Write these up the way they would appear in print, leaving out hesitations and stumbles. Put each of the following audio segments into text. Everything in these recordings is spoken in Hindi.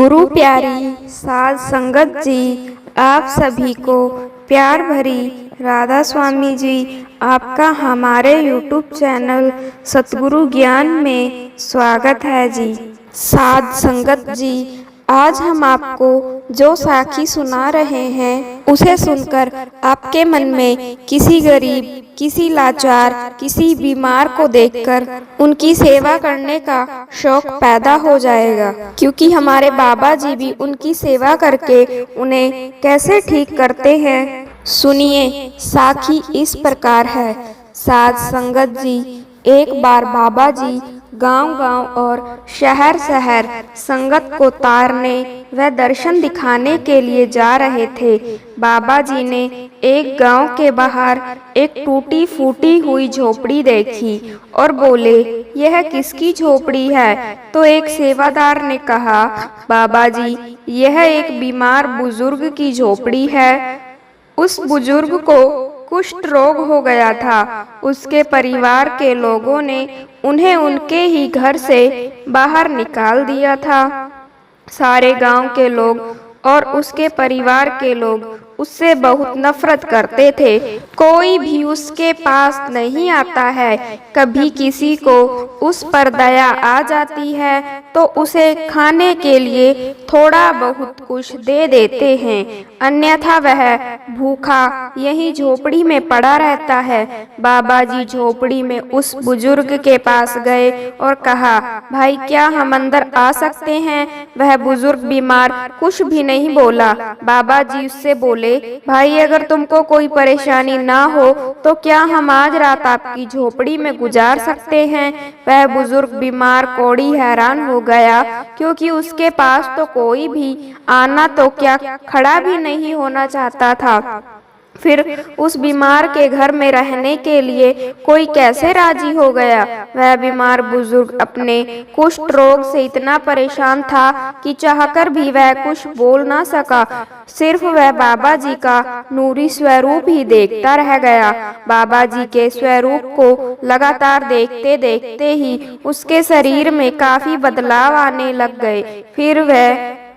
गुरु प्यारी साध संगत जी, आप सभी को प्यार भरी राधा स्वामी जी आपका हमारे YouTube चैनल सतगुरु ज्ञान में स्वागत है जी। साध संगत जी, आज हम आपको जो साखी सुना रहे हैं उसे सुनकर आपके मन में किसी गरीब, किसी लाचार, किसी बीमार को देखकर उनकी सेवा करने का शौक पैदा हो जाएगा, क्योंकि हमारे बाबा जी भी उनकी सेवा करके उन्हें कैसे ठीक करते हैं। सुनिए, साखी इस प्रकार है। साध संगत जी, एक बार बाबा जी गांव-गांव और शहर-शहर संगत को तारने व दर्शन दिखाने के लिए जा रहे थे। बाबा जी ने एक गांव के बाहर एक टूटी फूटी हुई झोपड़ी देखी और बोले, यह किसकी झोपड़ी है? तो एक सेवादार ने कहा, बाबा जी, यह एक बीमार बुजुर्ग की झोपड़ी है। उस बुजुर्ग को कुष्ठ रोग हो गया था। उसके परिवार के लोगों ने उन्हें उनके ही घर से बाहर निकाल दिया था। सारे गांव के लोग और उसके परिवार के लोग उससे बहुत नफरत करते थे। कोई भी उसके पास नहीं आता है। कभी किसी को उस पर दया आ जाती है तो उसे खाने के लिए थोड़ा बहुत कुछ दे देते हैं, अन्यथा वह भूखा यहीं झोपड़ी में पड़ा रहता है। बाबा जी झोपड़ी में उस बुजुर्ग के पास गए और कहा, भाई, क्या हम अंदर आ सकते हैं? वह बुजुर्ग बीमार कुछ भी नहीं बोला। बाबा जी उससे बोले, भाई, अगर तुमको कोई परेशानी ना हो तो क्या हम आज रात आपकी झोपड़ी में गुजार सकते हैं? वह बुजुर्ग बीमार कोढ़ी हैरान हो गया, क्योंकि उसके पास तो कोई भी आना तो क्या खड़ा भी नहीं होना चाहता था। फिर उस बीमार के घर में रहने के लिए कोई कैसे राजी हो गया? वह बीमार बुजुर्ग अपने कुष्ठ रोग से इतना परेशान था कि चाहकर भी वह कुछ बोल ना सका। सिर्फ वह बाबा जी का नूरी स्वरूप ही देखता रह गया। बाबा जी के स्वरूप को लगातार देखते देखते ही उसके शरीर में काफी बदलाव आने लग गए। फिर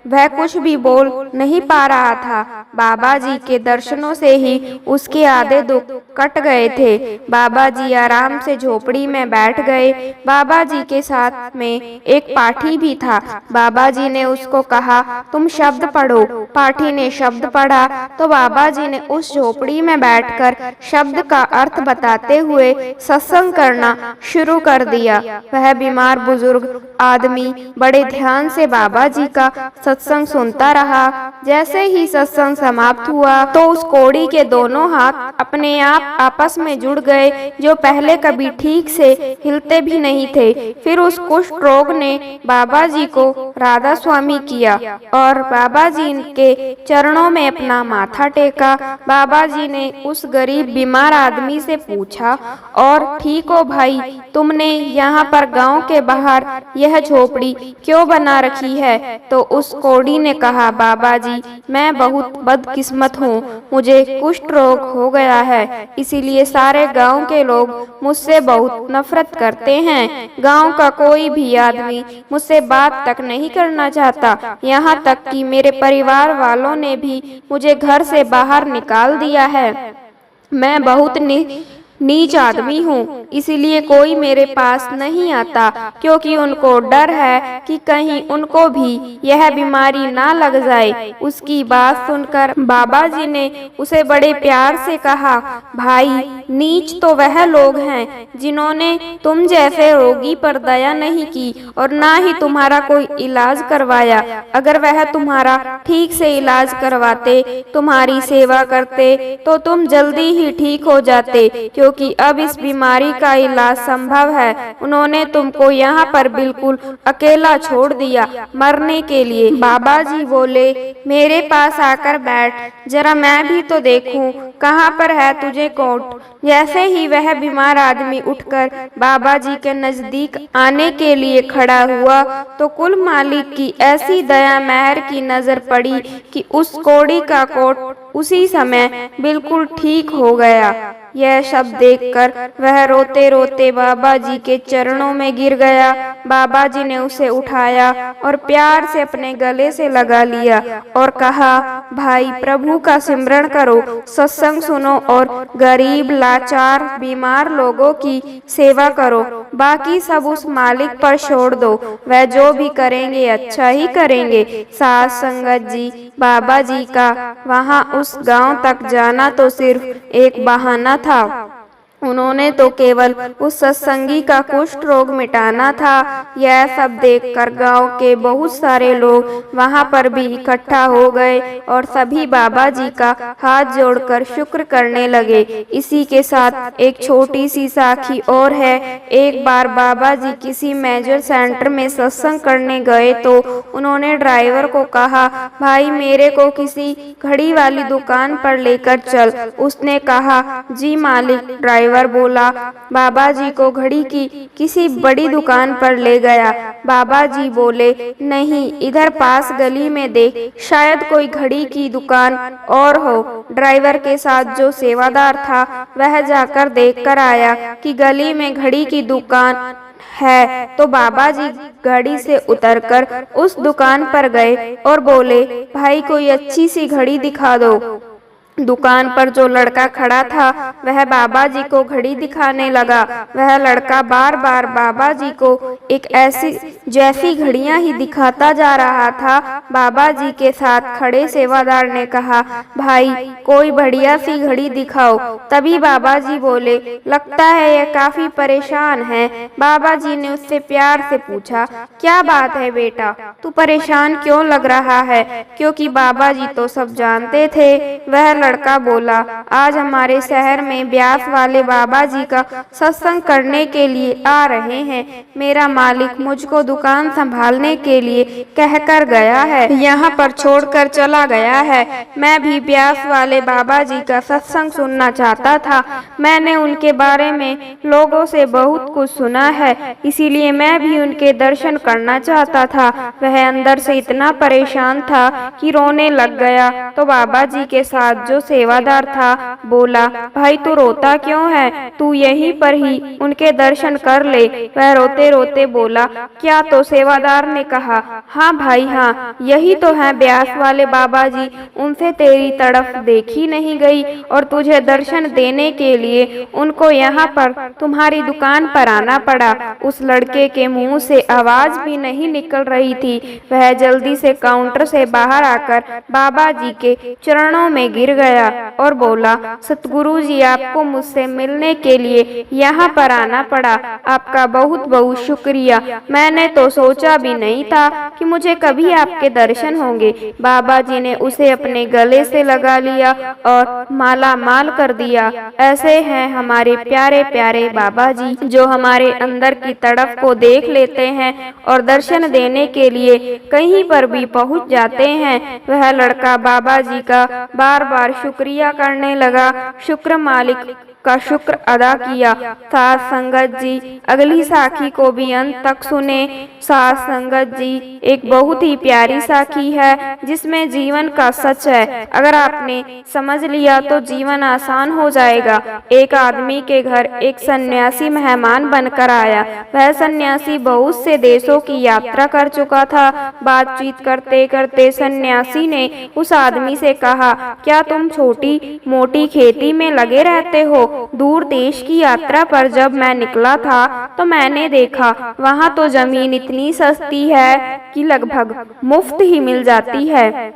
वह कुछ भी बोल नहीं पा रहा था। बाबा जी के दर्शनों से ही उसके आधे दुख कट गए थे। बाबा जी आराम से झोपड़ी में बैठ गए। बाबा जी के साथ में एक पाठी भी था। बाबा जी ने उसको कहा, तुम शब्द पढ़ो। पाठी ने शब्द पढ़ा तो बाबा जी ने उस झोपड़ी में बैठकर शब्द का अर्थ बताते हुए सत्संग करना शुरू कर दिया। वह बीमार बुजुर्ग आदमी बड़े ध्यान से बाबा जी का सत्संग सुनता रहा। जैसे ही सत्संग समाप्त हुआ तो उस कोढ़ी के दोनों हाथ अपने आप आपस में जुड़ गए, जो पहले कभी ठीक से हिलते भी नहीं थे। फिर उस कुष्ठ रोग ने बाबा जी को राधा स्वामी किया और बाबा जी के चरणों में अपना माथा टेका। बाबा जी ने उस गरीब बीमार आदमी से पूछा, और ठीक हो भाई, तुमने यहाँ पर गांव के बाहर यह झोपड़ी क्यों बना रखी है? तो उस कोढ़ी ने कहा, बाबा जी, मैं बहुत बदकिस्मत हूँ। मुझे कुष्ठ रोग हो गया है, इसीलिए सारे गांव के लोग मुझसे बहुत नफरत करते हैं। गांव का कोई भी आदमी मुझसे बात तक नहीं करना चाहता। यहाँ तक कि मेरे परिवार वालों ने भी मुझे घर से बाहर निकाल दिया है। मैं बहुत नीच आदमी हूँ, इसीलिए कोई मेरे पास नहीं आता, क्योंकि उनको डर है कि कहीं उनको भी यह बीमारी ना लग जाए। उसकी बात सुनकर बाबा जी ने उसे बड़े प्यार से कहा, भाई, नीच तो वह लोग हैं जिन्होंने तुम जैसे रोगी पर दया नहीं की और ना ही तुम्हारा कोई इलाज करवाया। अगर वह तुम्हारा ठीक से इलाज करवाते, तुम्हारी सेवा करते, तो तुम जल्दी ही ठीक हो जाते, क्योंकि अब इस बीमारी का इलाज संभव है। उन्होंने तुमको यहाँ पर बिल्कुल अकेला छोड़ दिया मरने के लिए। बाबा जी बोले, मेरे पास आकर बैठ, जरा मैं भी तो देखूं कहाँ पर है तुझे कोट। जैसे ही वह बीमार आदमी उठकर बाबा जी के नजदीक आने के लिए खड़ा हुआ तो कुल मालिक की ऐसी दया मेहर की नजर पड़ी कि उस कोढ़ी का कोट उसी समय बिल्कुल ठीक हो गया। यह सब देखकर वह रोते रोते बाबा जी के चरणों में गिर गया। बाबा जी ने उसे उठाया और प्यार से अपने गले से लगा लिया और कहा, भाई प्रभु का सिमरन करो, सत्संग सुनो और गरीब लाचार बीमार लोगों की सेवा करो। बाकी सब उस मालिक पर छोड़ दो, वह जो भी करेंगे अच्छा ही करेंगे। साध संगत जी, बाबा जी का वहाँ उस गांव तक जाना तो सिर्फ एक बहाना था। उन्होंने तो केवल उस सत्संगी का कुष्ठ रोग मिटाना था। यह सब देखकर गांव के बहुत सारे लोग वहां पर भी इकट्ठा हो गए और सभी बाबा जी का हाथ जोड़कर शुक्र करने लगे। इसी के साथ एक छोटी सी साखी और है। एक बार बाबा जी किसी मेजर सेंटर में सत्संग करने गए तो उन्होंने ड्राइवर को कहा, भाई मेरे को किसी घड़ी वाली दुकान पर लेकर चल। उसने कहा, जी मालिक। ड्राइवर बोला, बाबा जी को घड़ी की किसी बड़ी दुकान पर ले गया। बाबा जी बोले, नहीं, इधर पास गली में देख, शायद कोई घड़ी की दुकान और हो। ड्राइवर के साथ जो सेवादार था वह जाकर देखकर आया कि गली में घड़ी की दुकान है, तो बाबा जी गाड़ी से उतरकर उस दुकान पर गए और बोले, भाई कोई अच्छी सी घड़ी दिखा दो। दुकान पर जो लड़का खड़ा था वह बाबा जी को घड़ी दिखाने लगा। वह लड़का बार बार बाबा जी को एक ऐसी जैसी घड़ियां ही दिखाता जा रहा था। बाबा जी के साथ खड़े सेवादार ने कहा, भाई कोई बढ़िया सी घड़ी दिखाओ। तभी बाबा जी बोले, लगता है यह काफी परेशान है। बाबा जी ने उससे प्यार से पूछा, क्या बात है बेटा, तू परेशान क्यों लग रहा है? क्योंकि बाबा जी तो सब जानते थे। वह लड़का बोला, आज हमारे शहर में ब्यास वाले बाबा जी का सत्संग करने के लिए आ रहे हैं। मेरा मालिक मुझको दुकान संभालने के लिए कहकर गया है, यहाँ पर छोड़कर चला गया है। मैं भी ब्यास वाले बाबा जी का सत्संग सुनना चाहता था। मैंने उनके बारे में लोगों से बहुत कुछ सुना है, इसीलिए मैं भी उनके दर्शन करना चाहता था। वह अंदर से इतना परेशान था कि रोने लग गया। तो बाबा जी के साथ जो सेवादार था बोला, भाई तू रोता क्यों है, तू यहीं पर ही उनके दर्शन कर ले। वह रोते रोते बोला, क्या? तो सेवादार ने कहा, हाँ भाई हाँ, यही तो है ब्यास वाले बाबा जी। उनसे तेरी तरफ देखी नहीं गई और तुझे दर्शन देने के लिए उनको यहाँ पर तुम्हारी दुकान पर आना पड़ा। उस लड़के के मुंह से आवाज भी नहीं निकल रही थी। वह जल्दी से काउंटर से बाहर आकर बाबा जी के चरणों में गिर गया और बोला, सतगुरु जी, आपको मुझसे मिलने के लिए यहाँ पर आना पड़ा। आपका बहुत बहुत शुक्रिया। मैंने तो सोचा भी नहीं था कि मुझे कभी आपके दर्शन होंगे। बाबा जी ने उसे अपने गले से लगा लिया और माला माल कर दिया। ऐसे हैं हमारे प्यारे प्यारे बाबा जी, जो हमारे अंदर की तड़प को देख लेते हैं और दर्शन देने के लिए कहीं पर भी पहुँच जाते हैं। वह लड़का बाबा जी का बार बार शुक्रिया करने लगा। शुक्र मालिक का शुक्र अदा किया। साध संगत जी, अगली साखी को भी अंत तक सुने। साध संगत जी, एक बहुत ही प्यारी साखी है जिसमें जीवन का सच है। अगर आपने समझ लिया तो जीवन आसान हो जाएगा। एक आदमी के घर एक सन्यासी मेहमान बनकर आया। वह सन्यासी बहुत से देशों की यात्रा कर चुका था। बातचीत करते करते सन्यासी ने उस आदमी से कहा, क्या तुम छोटी मोटी खेती में लगे रहते हो? दूर देश की यात्रा पर जब मैं निकला था तो मैंने देखा वहाँ तो जमीन इतनी सस्ती है कि लगभग मुफ्त ही मिल जाती है।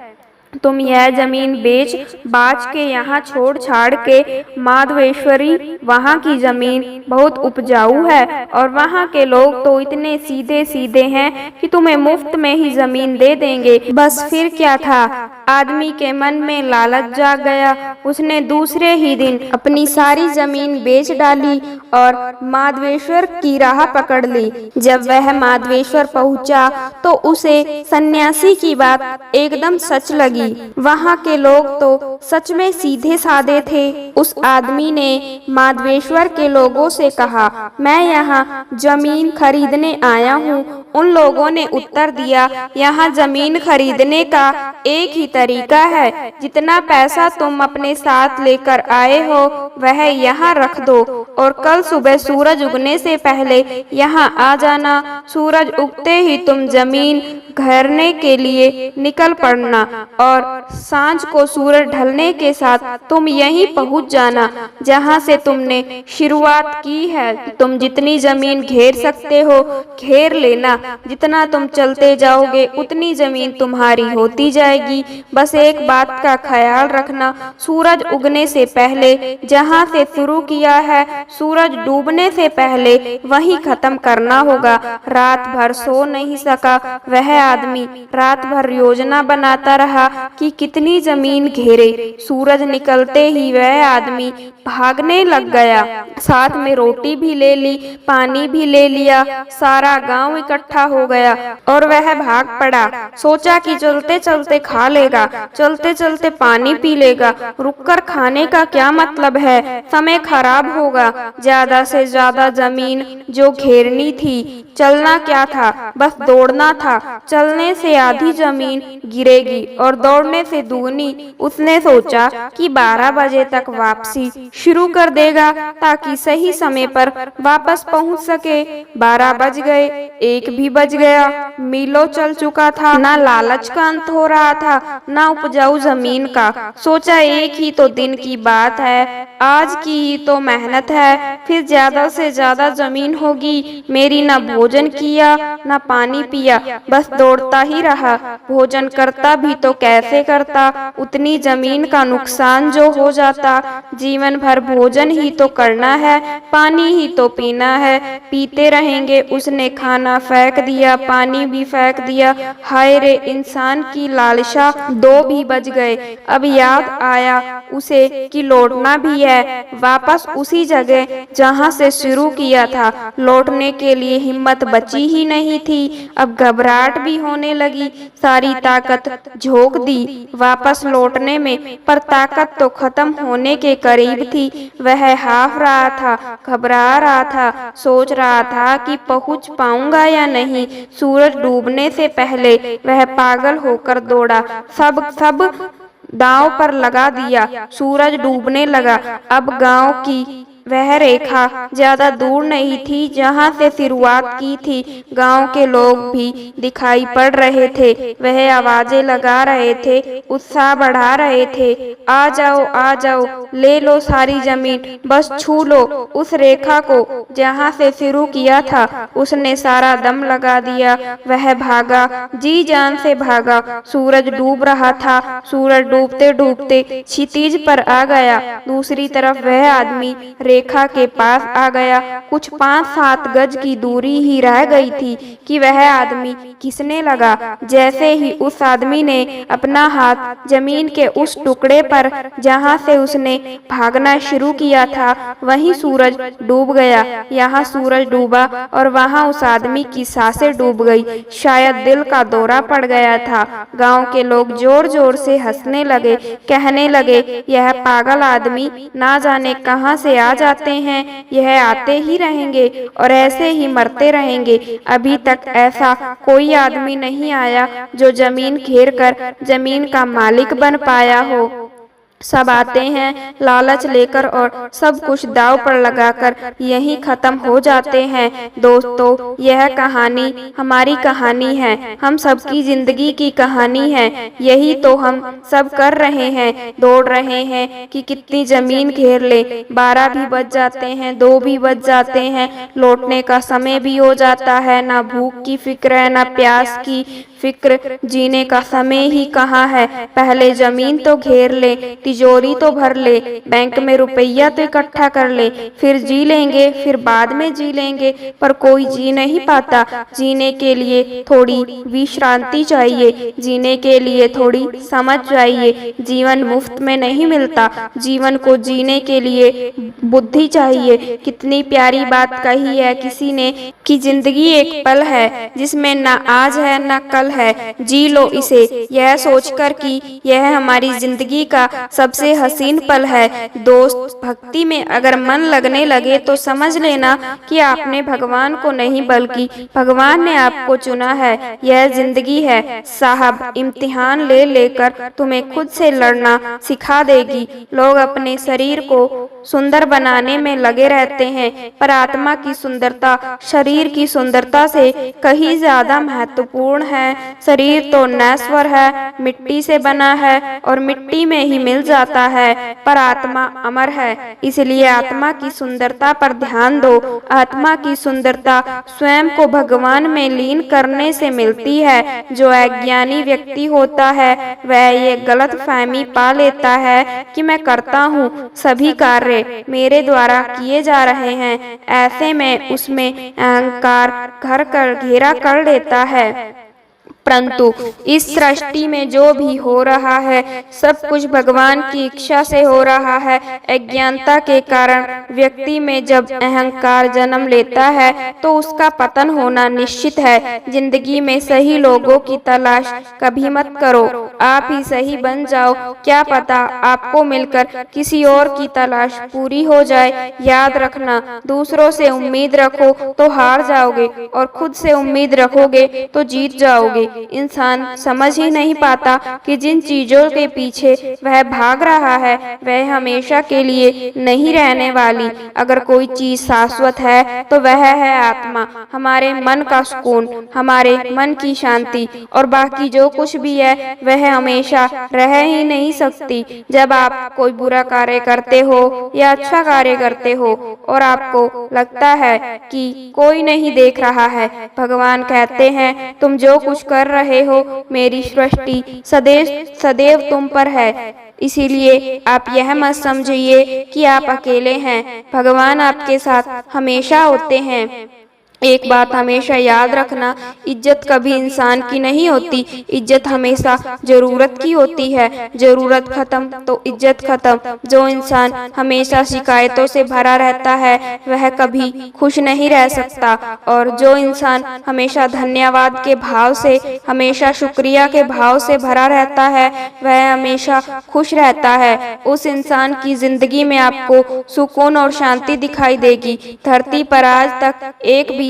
तुम यह जमीन बेच बाच के यहाँ छोड़ छाड़ के माधवेश्वरी, वहाँ की जमीन बहुत उपजाऊ है और वहाँ के लोग तो इतने सीधे सीधे हैं कि तुम्हें मुफ्त में ही जमीन दे देंगे। बस फिर क्या था, आदमी के मन में लालच जाग गया। उसने दूसरे ही दिन अपनी सारी जमीन बेच डाली और माधवेश्वर की राह पकड़ ली। जब वह माधवेश्वर पहुँचा तो उसे सन्यासी की बात एकदम सच लगी। वहाँ के लोग तो सच में सीधे साधे थे। उस आदमी ने माधवेश्वर के लोगों से कहा, मैं यहाँ जमीन खरीदने आया हूँ। उन लोगों ने उत्तर दिया, यहाँ जमीन खरीदने का एक ही तरीका है, जितना पैसा तुम अपने साथ लेकर आए हो वह यहाँ रख दो और कल सुबह सूरज उगने से पहले यहाँ आ जाना। सूरज उगते ही तुम जमीन घेरने के लिए निकल पड़ना और सांझ को सूरज ढलने के साथ तुम यहीं पहुँच जाना जहाँ से तुमने शुरुआत की है। तुम जितनी जमीन घेर सकते हो घेर लेना, जितना तुम चलते जाओगे उतनी जमीन तुम्हारी होती जाएगी। बस एक बात का ख्याल रखना, सूरज उगने से पहले जहाँ से शुरू किया है सूरज डूबने से पहले वहीं खत्म करना होगा। रात भर सो नहीं सका वह आदमी, रात भर योजना बनाता रहा कि कितनी जमीन घेरे। सूरज निकलते ही वह आदमी भागने लग गया, साथ में रोटी भी ले ली, पानी भी ले लिया। सारा गांव इकट्ठा हो गया और वह भाग पड़ा। सोचा कि चलते चलते खा लेगा, चलते चलते पानी पी लेगा, रुककर खाने का क्या मतलब है, समय खराब होगा। ज्यादा से ज्यादा जमीन जो घेरनी थी, चलना क्या था, बस दौड़ना था। चलने से आधी जमीन गिरेगी और दौड़ने से दुगनी। उसने सोचा कि 12 बजे तक वापसी शुरू कर देगा ताकि सही समय पर वापस पहुंच सके। 12 बज गए, 1 भी बज गया, मीलों चल चुका था। ना लालच का अंत हो रहा था, ना उपजाऊ जमीन का। सोचा एक ही तो दिन की बात है, आज की ही तो मेहनत है, फिर ज्यादा से ज्यादा जमीन होगी। मेरी ना भोजन किया ना पानी पिया, बस दौड़ता ही रहा। भोजन करता भी तो कैसे करता, उतनी जमीन का नुकसान जो हो जाता। जीवन भर भोजन ही तो करना है, पानी ही तो पीना है, पीते रहेंगे। उसने खाना फेंक दिया, पानी भी फेंक दिया। हाय रे इंसान की लालसा। 2 भी बज गए। अब याद आया उसे कि लौटना भी है वापस उसी जगह जहाँ से शुरू किया था। लौटने के लिए हिम्मत बची ही नहीं थी। अब घबराहट भी होने लगी। सारी ताकत झोंक दी वापस लौटने में, पर ताकत तो खत्म होने के करीब थी। वह हाफ रहा था, घबरा रहा था, सोच रहा था कि पहुंच पाऊंगा या नहीं। सूरज डूबने से पहले वह पागल होकर दौड़ा, सब दांव पर लगा दिया। सूरज डूबने लगा। अब गांव की वह रेखा ज्यादा दूर नहीं थी जहां से शुरुआत की थी। गांव के लोग भी दिखाई पड़ रहे थे। वह आवाजें लगा रहे थे, उत्साह बढ़ा रहे थे। आ जाओ, ले लो सारी जमीन, बस छू लो उस रेखा को जहां से शुरू किया था। उसने सारा दम लगा दिया। वह भागा, जी जान से भागा। सूरज डूब रहा था। सूरज डूबते डूबते क्षितिज पर आ गया। दूसरी तरफ वह आदमी रेखा के पास आ गया। कुछ 5-7 गज की दूरी ही रह गई थी कि वह आदमी खिसने लगा। जैसे ही उस आदमी ने अपना हाथ जमीन के उस टुकड़े पर जहां से उसने भागना शुरू किया था वहीं सूरज डूब गया। यहाँ सूरज डूबा और वहाँ उस आदमी की सांसें डूब गई। शायद दिल का दौरा पड़ गया था। गांव के लोग जोर जोर से हंसने लगे, कहने लगे, यह पागल आदमी ना जाने कहां से आ जाते हैं, यह आते ही रहेंगे और ऐसे ही मरते रहेंगे। अभी तक ऐसा कोई आदमी नहीं आया जो जमीन घेर कर जमीन का मालिक बन पाया हो। सब आते हैं लालच लेकर और सब कुछ दांव पर लगाकर यहीं खत्म हो जाते हैं। दोस्तों, यह कहानी हमारी कहानी है, हम सबकी जिंदगी की कहानी है। यही तो हम सब कर रहे हैं, दौड़ रहे हैं कि कितनी जमीन घेर ले। 12 भी बज जाते हैं, 2 भी बज जाते हैं, लौटने का समय भी हो जाता है। ना भूख की फिक्र है, ना प्यास की फिक्र, जीने का समय ही कहाँ है। पहले जमीन तो घेर ले, तिजोरी तो भर ले, बैंक में रुपया तो इकट्ठा कर ले, फिर जी लेंगे, फिर बाद में जी लेंगे। पर कोई जी नहीं पाता। जीने के लिए थोड़ी विश्रांति चाहिए, जीने के लिए थोड़ी समझ चाहिए। जीवन मुफ्त में नहीं मिलता, जीवन को जीने के लिए बुद्धि चाहिए। कितनी प्यारी बात कही है किसी ने कि जिंदगी एक पल है जिसमें ना आज है ना कल है, जी लो इसे। यह सोचकर कि यह हमारी जिंदगी का सबसे हसीन पल है। दोस्त, भक्ति में अगर मन लगने लगे तो समझ लेना कि आपने भगवान को नहीं बल्कि भगवान ने आपको चुना है। यह जिंदगी है साहब, इम्तिहान ले लेकर तुम्हें खुद से लड़ना सिखा देगी। लोग अपने शरीर को सुंदर बनाने में लगे रहते हैं, पर आत्मा की सुंदरता शरीर की सुंदरता से कहीं ज्यादा महत्वपूर्ण है। शरीर तो नश्वर है, मिट्टी से बना है और मिट्टी में ही मिल जाता है, पर आत्मा अमर है। इसलिए आत्मा की सुंदरता पर ध्यान दो। आत्मा की सुंदरता स्वयं को भगवान में लीन करने से मिलती है। जो अज्ञानी व्यक्ति होता है वह ये गलत फहमी पा लेता है कि मैं करता हूँ, सभी कार्य मेरे द्वारा किए जा रहे हैं। ऐसे में उसमें अहंकार घर कर घेरा कर लेता है। परंतु इस सृष्टि में जो भी हो रहा है सब कुछ भगवान की इच्छा से हो रहा है। अज्ञानता के कारण व्यक्ति में जब अहंकार जन्म लेता है तो उसका पतन होना निश्चित है। जिंदगी में सही लोगों की तलाश कभी मत करो, आप ही सही बन जाओ। क्या पता आपको मिलकर किसी और की तलाश पूरी हो जाए। याद रखना, दूसरों से उम्मीद रखो तो हार जाओगे और खुद से उम्मीद रखोगे तो जीत जाओगे। इंसान समझ ही नहीं पाता कि जिन चीजों के पीछे वह भाग रहा है वह हमेशा के लिए नहीं रहने वाली। अगर कोई चीज शाश्वत है तो वह है आत्मा, हमारे मन का सुकून, हमारे मन की शांति, और बाकी जो कुछ भी है वह हमेशा रह ही नहीं सकती। जब आप कोई बुरा कार्य करते हो या अच्छा कार्य करते हो और आपको लगता है कि कोई नहीं देख रहा है, भगवान कहते हैं तुम जो कुछ कर रहे हो मेरी सृष्टि सदैव सदैव तुम पर है। इसीलिए आप यह मत समझिए कि आप अकेले हैं, भगवान आपके साथ हमेशा होते हैं। एक बात हमेशा याद रखना, इज्जत कभी इंसान की नहीं होती, इज्जत हमेशा जरूरत की होती है। जरूरत खत्म तो इज्जत खत्म। जो इंसान हमेशा शिकायतों से भरा रहता है वह कभी खुश नहीं रह सकता, और जो इंसान हमेशा धन्यवाद के भाव से, हमेशा शुक्रिया के भाव से भरा रहता है वह हमेशा खुश रहता है। उस इंसान की जिंदगी में आपको सुकून और शांति दिखाई देगी। धरती पर आज तक एक भी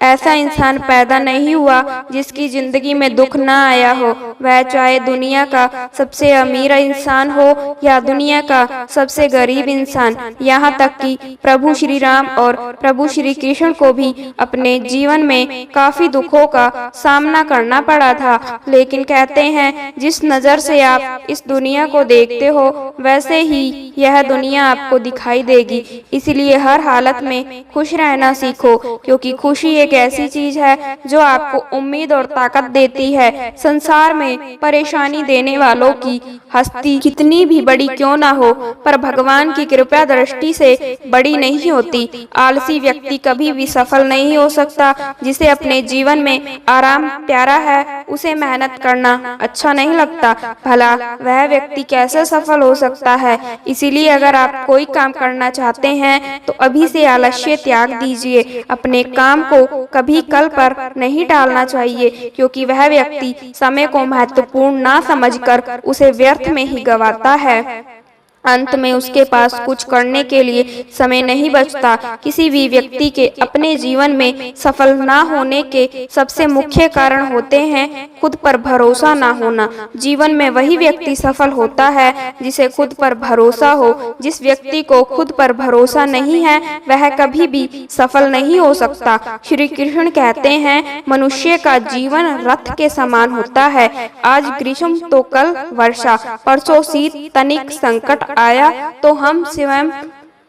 ऐसा इंसान पैदा नहीं हुआ जिसकी जिंदगी में दुख ना आया हो, वह चाहे दुनिया का सबसे अमीर इंसान हो या दुनिया का सबसे गरीब इंसान। यहाँ तक कि प्रभु श्री राम और प्रभु श्री कृष्ण को भी अपने जीवन में काफी दुखों का सामना करना पड़ा था, लेकिन कहते हैं जिस नजर से आप इस दुनिया को देखते हो वैसे ही यह दुनिया आपको दिखाई देगी। इसलिए हर हालत में खुश रहना सीखो, क्योंकि खुशी एक ऐसी चीज है जो आपको उम्मीद और ताकत देती है। संसार में परेशानी देने वालों की हस्ती कितनी भी बड़ी क्यों ना हो, पर भगवान की कृपा दृष्टि से बड़ी नहीं होती। आलसी व्यक्ति कभी भी सफल नहीं हो सकता। जिसे अपने जीवन में आराम प्यारा है उसे मेहनत करना अच्छा नहीं लगता। भला वह व्यक्ति कैसे सफल हो सकता है। इसीलिए अगर आप कोई काम करना चाहते हैं तो अभी से आलस्य त्याग दीजिए। अपने काम को कभी कल पर नहीं टालना चाहिए, क्योंकि वह व्यक्ति समय को महत्वपूर्ण ना समझकर उसे व्यर्थ में ही गंवाता है। अंत में उसके पास कुछ करने के लिए समय नहीं बचता। किसी भी व्यक्ति के अपने जीवन में सफल ना होने के सबसे मुख्य कारण होते हैं खुद पर भरोसा ना होना। जीवन में वही व्यक्ति सफल होता है जिसे खुद पर भरोसा हो। जिस व्यक्ति को खुद पर भरोसा नहीं है वह कभी भी सफल नहीं हो सकता। श्री कृष्ण कहते हैं मनुष्य का जीवन रथ के समान होता है। आज ग्रीष्म तो कल वर्षा, परसों शीत, तनिक संकट आया तो हम स्वयं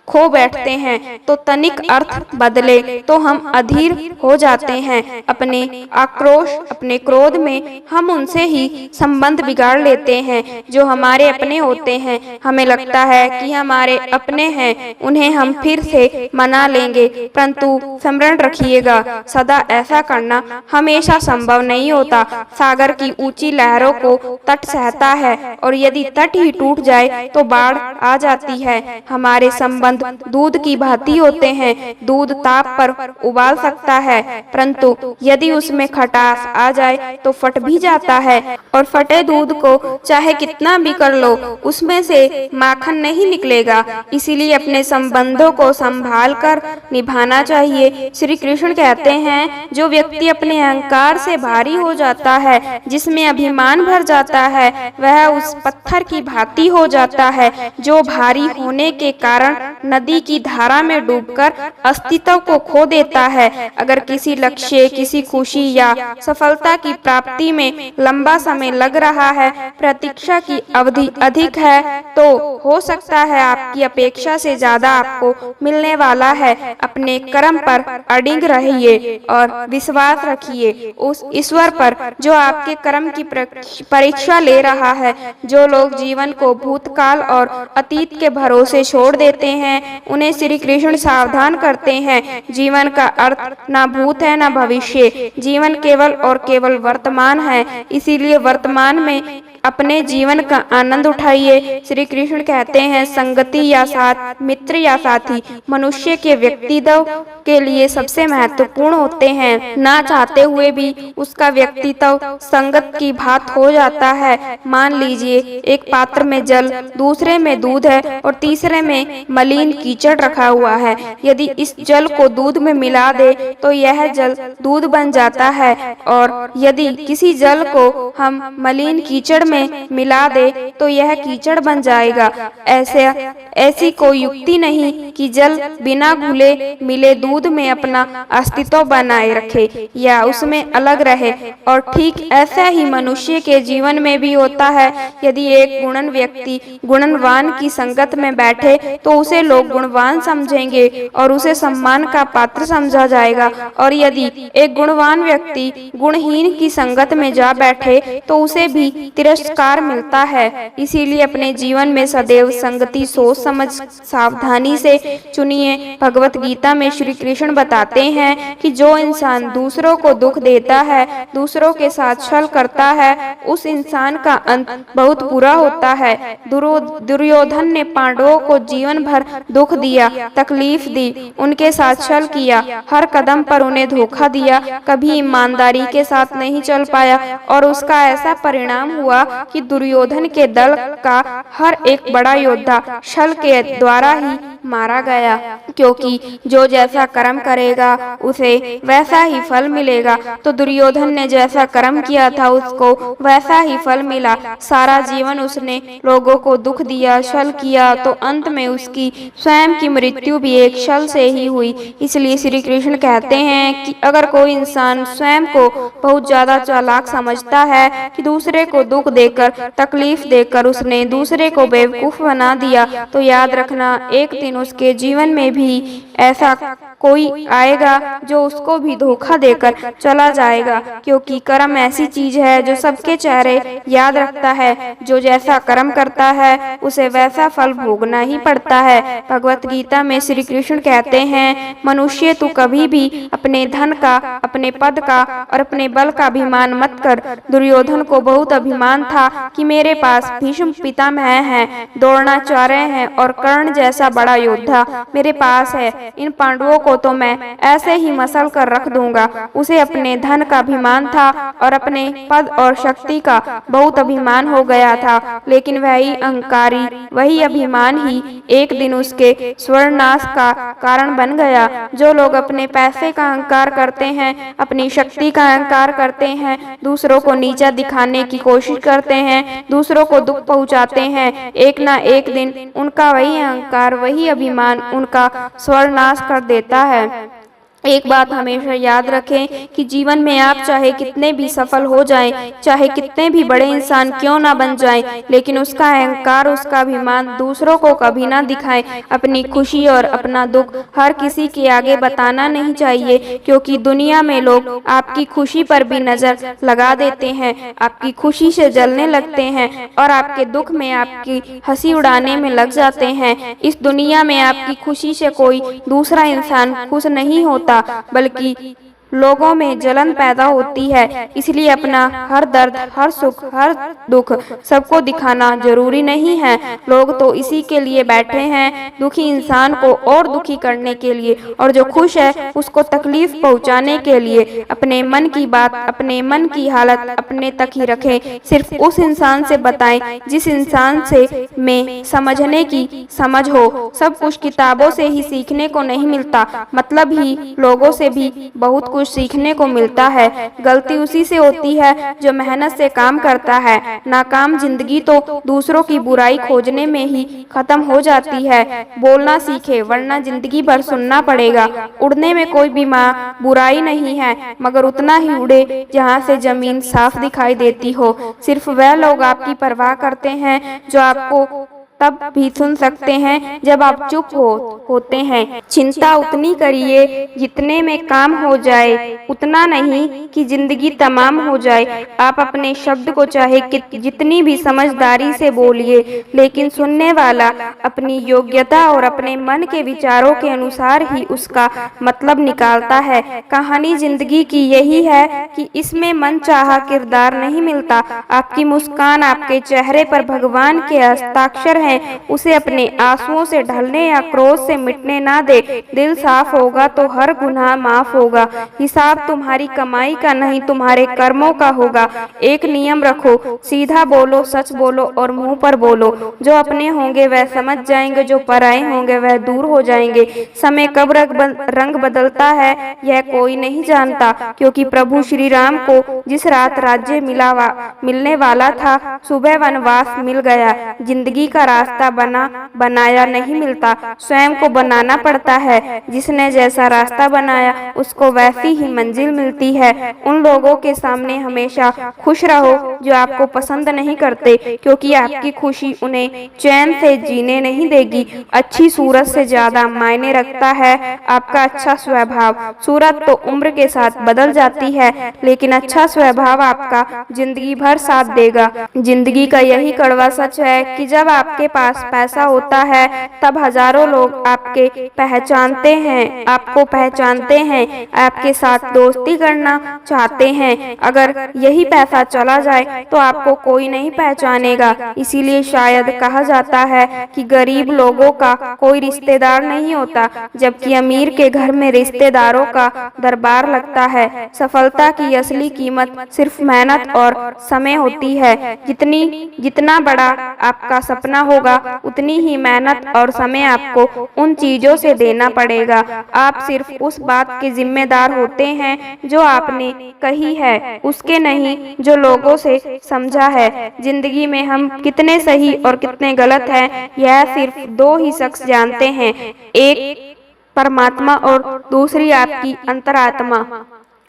खो बैठते हैं, तो तनिक अर्थ बदले तो हम अधीर हो जाते हैं। अपने आक्रोश, अपने क्रोध में हम उनसे ही संबंध बिगाड़ लेते हैं जो हमारे अपने होते हैं। हमें लगता है कि हमारे अपने हैं, उन्हें हम फिर से मना लेंगे, परंतु स्मरण रखिएगा सदा ऐसा करना हमेशा संभव नहीं होता। सागर की ऊंची लहरों को तट सहता है, और यदि तट ही टूट जाए तो बाढ़ आ जाती है। हमारे संबंध संबंध दूध की भांति होते हैं। दूध ताप पर उबाल सकता है, परंतु यदि उसमें खटास आ जाए तो फट भी जाता है, और फटे दूध को चाहे कितना भी कर लो, उसमें से माखन नहीं निकलेगा। इसीलिए अपने संबंधों को संभाल कर निभाना चाहिए। श्री कृष्ण कहते हैं, जो व्यक्ति अपने अहंकार से भारी हो जाता है, जिसमें अभिमान भर जाता है, वह उस पत्थर की भांति हो जाता है जो भारी होने के कारण नदी की धारा में डूबकर अस्तित्व को खो देता है। अगर किसी लक्ष्य, किसी खुशी या सफलता की प्राप्ति में लंबा समय लग रहा है, प्रतीक्षा की अवधि अधिक है, तो हो सकता है आपकी अपेक्षा से ज्यादा आपको मिलने वाला है। अपने कर्म पर अडिग रहिए और विश्वास रखिए उस ईश्वर पर जो आपके कर्म की परीक्षा ले रहा है। जो लोग जीवन को भूतकाल और अतीत के भरोसे छोड़ देते हैं, उन्हें श्री कृष्ण सावधान करते हैं। जीवन का अर्थ ना भूत है ना भविष्य, जीवन केवल और केवल वर्तमान है। इसीलिए वर्तमान में अपने जीवन का आनंद उठाइए। श्री कृष्ण कहते हैं, संगति या साथ, मित्र या साथी मनुष्य के व्यक्तित्व के लिए सबसे महत्वपूर्ण होते हैं। ना चाहते हुए भी उसका व्यक्तित्व संगत की भांत हो जाता है। मान लीजिए एक पात्र में जल, दूसरे में दूध है और तीसरे में मलिन कीचड़ रखा हुआ है। यदि इस जल को दूध में मिला दे तो यह जल दूध बन जाता है, और यदि किसी जल को हम मलिन कीचड़ में मिला दे तो यह कीचड़ बन जाएगा। ऐसी कोई युक्ति नहीं कि जल बिना घुले मिले दूध में अपना अस्तित्व बनाए रखे या उसमें अलग रहे। और ठीक ऐसा ही मनुष्य के जीवन में भी होता है। यदि एक गुणन व्यक्ति गुणवान की संगत में बैठे तो उसे लोग गुणवान समझेंगे और उसे सम्मान का पात्र समझा जाएगा, और यदि एक गुणवान व्यक्ति गुणहीन की संगत में जा बैठे तो उसे भी तिरस्कार मिलता है। इसीलिए अपने जीवन में सदैव संगति सोच समझ सावधानी से चुनिए। भगवत गीता में श्री कृष्ण बताते हैं कि जो इंसान दूसरों को दुख देता है, दूसरों के साथ छल करता है, उस इंसान का अंत बहुत बुरा होता है। दुर्योधन ने पांडवों को जीवन भर दुख दिया, तकलीफ दी, उनके साथ छल किया, हर कदम पर उन्हें धोखा दिया, कभी ईमानदारी के साथ नहीं चल पाया, और उसका ऐसा परिणाम हुआ कि दुर्योधन के दल का हर एक बड़ा योद्धा छल के द्वारा ही मारा गया। क्योंकि जो जैसा कर्म करेगा उसे वैसा ही फल मिलेगा। तो दुर्योधन ने जैसा कर्म किया था उसको वैसा ही फल मिला। सारा जीवन उसने लोगों को दुख दिया, छल किया, तो अंत में उसकी स्वयं की मृत्यु भी एक छल से ही हुई। इसलिए श्री कृष्ण कहते हैं कि अगर कोई इंसान स्वयं को बहुत ज्यादा चालाक समझता है कि दूसरे को दुख देकर, तकलीफ देकर उसने दूसरे को बेवकूफ बना दिया, तो याद रखना एक दिन उसके जीवन में भी ऐसा कोई आएगा जो उसको भी धोखा देकर चला जाएगा। क्योंकि कर्म ऐसी चीज है जो सबके चेहरे याद रखता है। जो जैसा कर्म करता है उसे वैसा फल भोगना ही पड़ता है। भगवत गीता में श्री कृष्ण कहते हैं, मनुष्य तू कभी भी अपने धन का, अपने पद का और अपने बल का अभिमान मत कर। दुर्योधन को बहुत अभिमान था कि मेरे पास भीष्म पितामह हैं, द्रोणाचार्य हैं और कर्ण जैसा बड़ा योद्धा मेरे पास है। इन पांडवों को तो मैं ऐसे ही मसल कर रख दूंगा। उसे अपने धन का अभिमान था और अपने पद और शक्ति का बहुत अभिमान हो गया था, लेकिन वही अहंकारी, वही अभिमान ही एक दिन उसके स्वर्णनाश का कारण बन गया। जो लोग अपने पैसे का अहंकार करते हैं, अपनी शक्ति का अहंकार करते हैं, दूसरों को नीचा दिखाने की कोशिश करते हैं, दूसरों को दुख पहुंचाते हैं, एक ना एक दिन उनका वही अहंकार, वही अभिमान उनका स्वर्णनाश कर देता है। एक बात हमेशा याद रखें कि जीवन में आप चाहे कितने भी सफल हो जाएं, चाहे कितने भी बड़े इंसान क्यों ना बन जाएं, लेकिन उसका अहंकार, उसका अभिमान दूसरों को कभी ना दिखाएं। अपनी खुशी और अपना दुख हर किसी के आगे बताना नहीं चाहिए, क्योंकि दुनिया में लोग आपकी खुशी पर भी नजर लगा देते हैं, आपकी खुशी से जलने लगते हैं और आपके दुख में आपकी हंसी उड़ाने में लग जाते हैं। इस दुनिया में आपकी खुशी से कोई दूसरा इंसान खुश नहीं होता, बल्कि लोगों में जलन पैदा होती है। इसलिए अपना हर दर्द, हर सुख, हर दुख सबको दिखाना जरूरी नहीं है। लोग तो इसी के लिए बैठे हैं, दुखी इंसान को और दुखी करने के लिए, और जो खुश है उसको तकलीफ पहुंचाने के लिए। अपने मन की बात, अपने मन की हालत अपने तक ही रखें। सिर्फ उस इंसान से बताएं जिस इंसान से में समझने की समझ हो। सब कुछ किताबों से ही सीखने को नहीं मिलता, मतलब ही लोगों से भी बहुत कुछ सीखने को मिलता है। गलती उसी से होती है जो मेहनत से काम करता है। नाकाम जिंदगी तो दूसरों की बुराई खोजने में ही खत्म हो जाती है। बोलना सीखे, वरना जिंदगी भर सुनना पड़ेगा। उड़ने में कोई भी बुराई नहीं है, मगर उतना ही उड़े जहाँ से जमीन साफ दिखाई देती हो। सिर्फ वह लोग आपकी परवाह करते हैं जो आपको तब भी सुन सकते हैं जब आप चुप होते हैं। चिंता उतनी करिए जितने में काम हो जाए, उतना नहीं कि जिंदगी तमाम हो जाए। आप अपने शब्द को चाहे जितनी भी समझदारी से बोलिए, लेकिन सुनने वाला अपनी योग्यता और अपने मन के विचारों के अनुसार ही उसका मतलब निकालता है। कहानी जिंदगी की यही है कि इसमें मनचाहा किरदार नहीं मिलता। आपकी मुस्कान आपके चेहरे पर भगवान के हस्ताक्षर हैं। उसे अपने आंसुओं से ढलने या क्रोध से मिटने ना दे। दिल साफ होगा तो हर गुनाह माफ होगा। हिसाब तुम्हारी कमाई का नहीं, तुम्हारे कर्मों का होगा। एक नियम रखो, सीधा बोलो, सच बोलो और मुंह पर बोलो। जो अपने होंगे वह समझ जाएंगे, जो पराए होंगे वह दूर हो जाएंगे। समय कब रंग बदलता है यह कोई नहीं जानता, क्योंकि प्रभु श्री राम को जिस रात राज्य मिलने वाला था, सुबह वनवास मिल गया। जिंदगी का रास्ता बनाया नहीं मिलता, स्वयं को बनाना पड़ता है। जिसने जैसा रास्ता बनाया उसको वैसी ही मंजिल मिलती है। उन लोगों के सामने हमेशा खुश रहो जो आपको पसंद नहीं करते, क्योंकि आपकी खुशी उन्हें चैन से जीने नहीं देगी। अच्छी सूरत से ज्यादा मायने रखता है आपका अच्छा स्वभाव। सूरत तो उम्र के साथ बदल जाती है, लेकिन अच्छा स्वभाव आपका जिंदगी भर साथ देगा। जिंदगी का यही कड़वा सच है कि जब आपके पास पैसा होता है तब हजारों लोग आपको पहचानते हैं, आपके साथ दोस्ती करना चाहते हैं। अगर यही पैसा चला जाए तो आपको कोई नहीं पहचानेगा। इसीलिए शायद कहा जाता है कि गरीब लोगों का कोई रिश्तेदार नहीं होता, जबकि अमीर के घर में रिश्तेदारों का दरबार लगता है। सफलता की असली कीमत सिर्फ मेहनत और समय होती है। जितना बड़ा आपका सपना होगा, उतनी ही मेहनत और समय आपको उन चीजों से देना पड़ेगा। आप सिर्फ उस बात के जिम्मेदार होते हैं जो आपने कही है, उसके नहीं जो लोगों से समझा है। जिंदगी में हम कितने सही और कितने गलत हैं, यह सिर्फ दो ही शख्स जानते हैं, एक परमात्मा और दूसरी आपकी अंतरात्मा।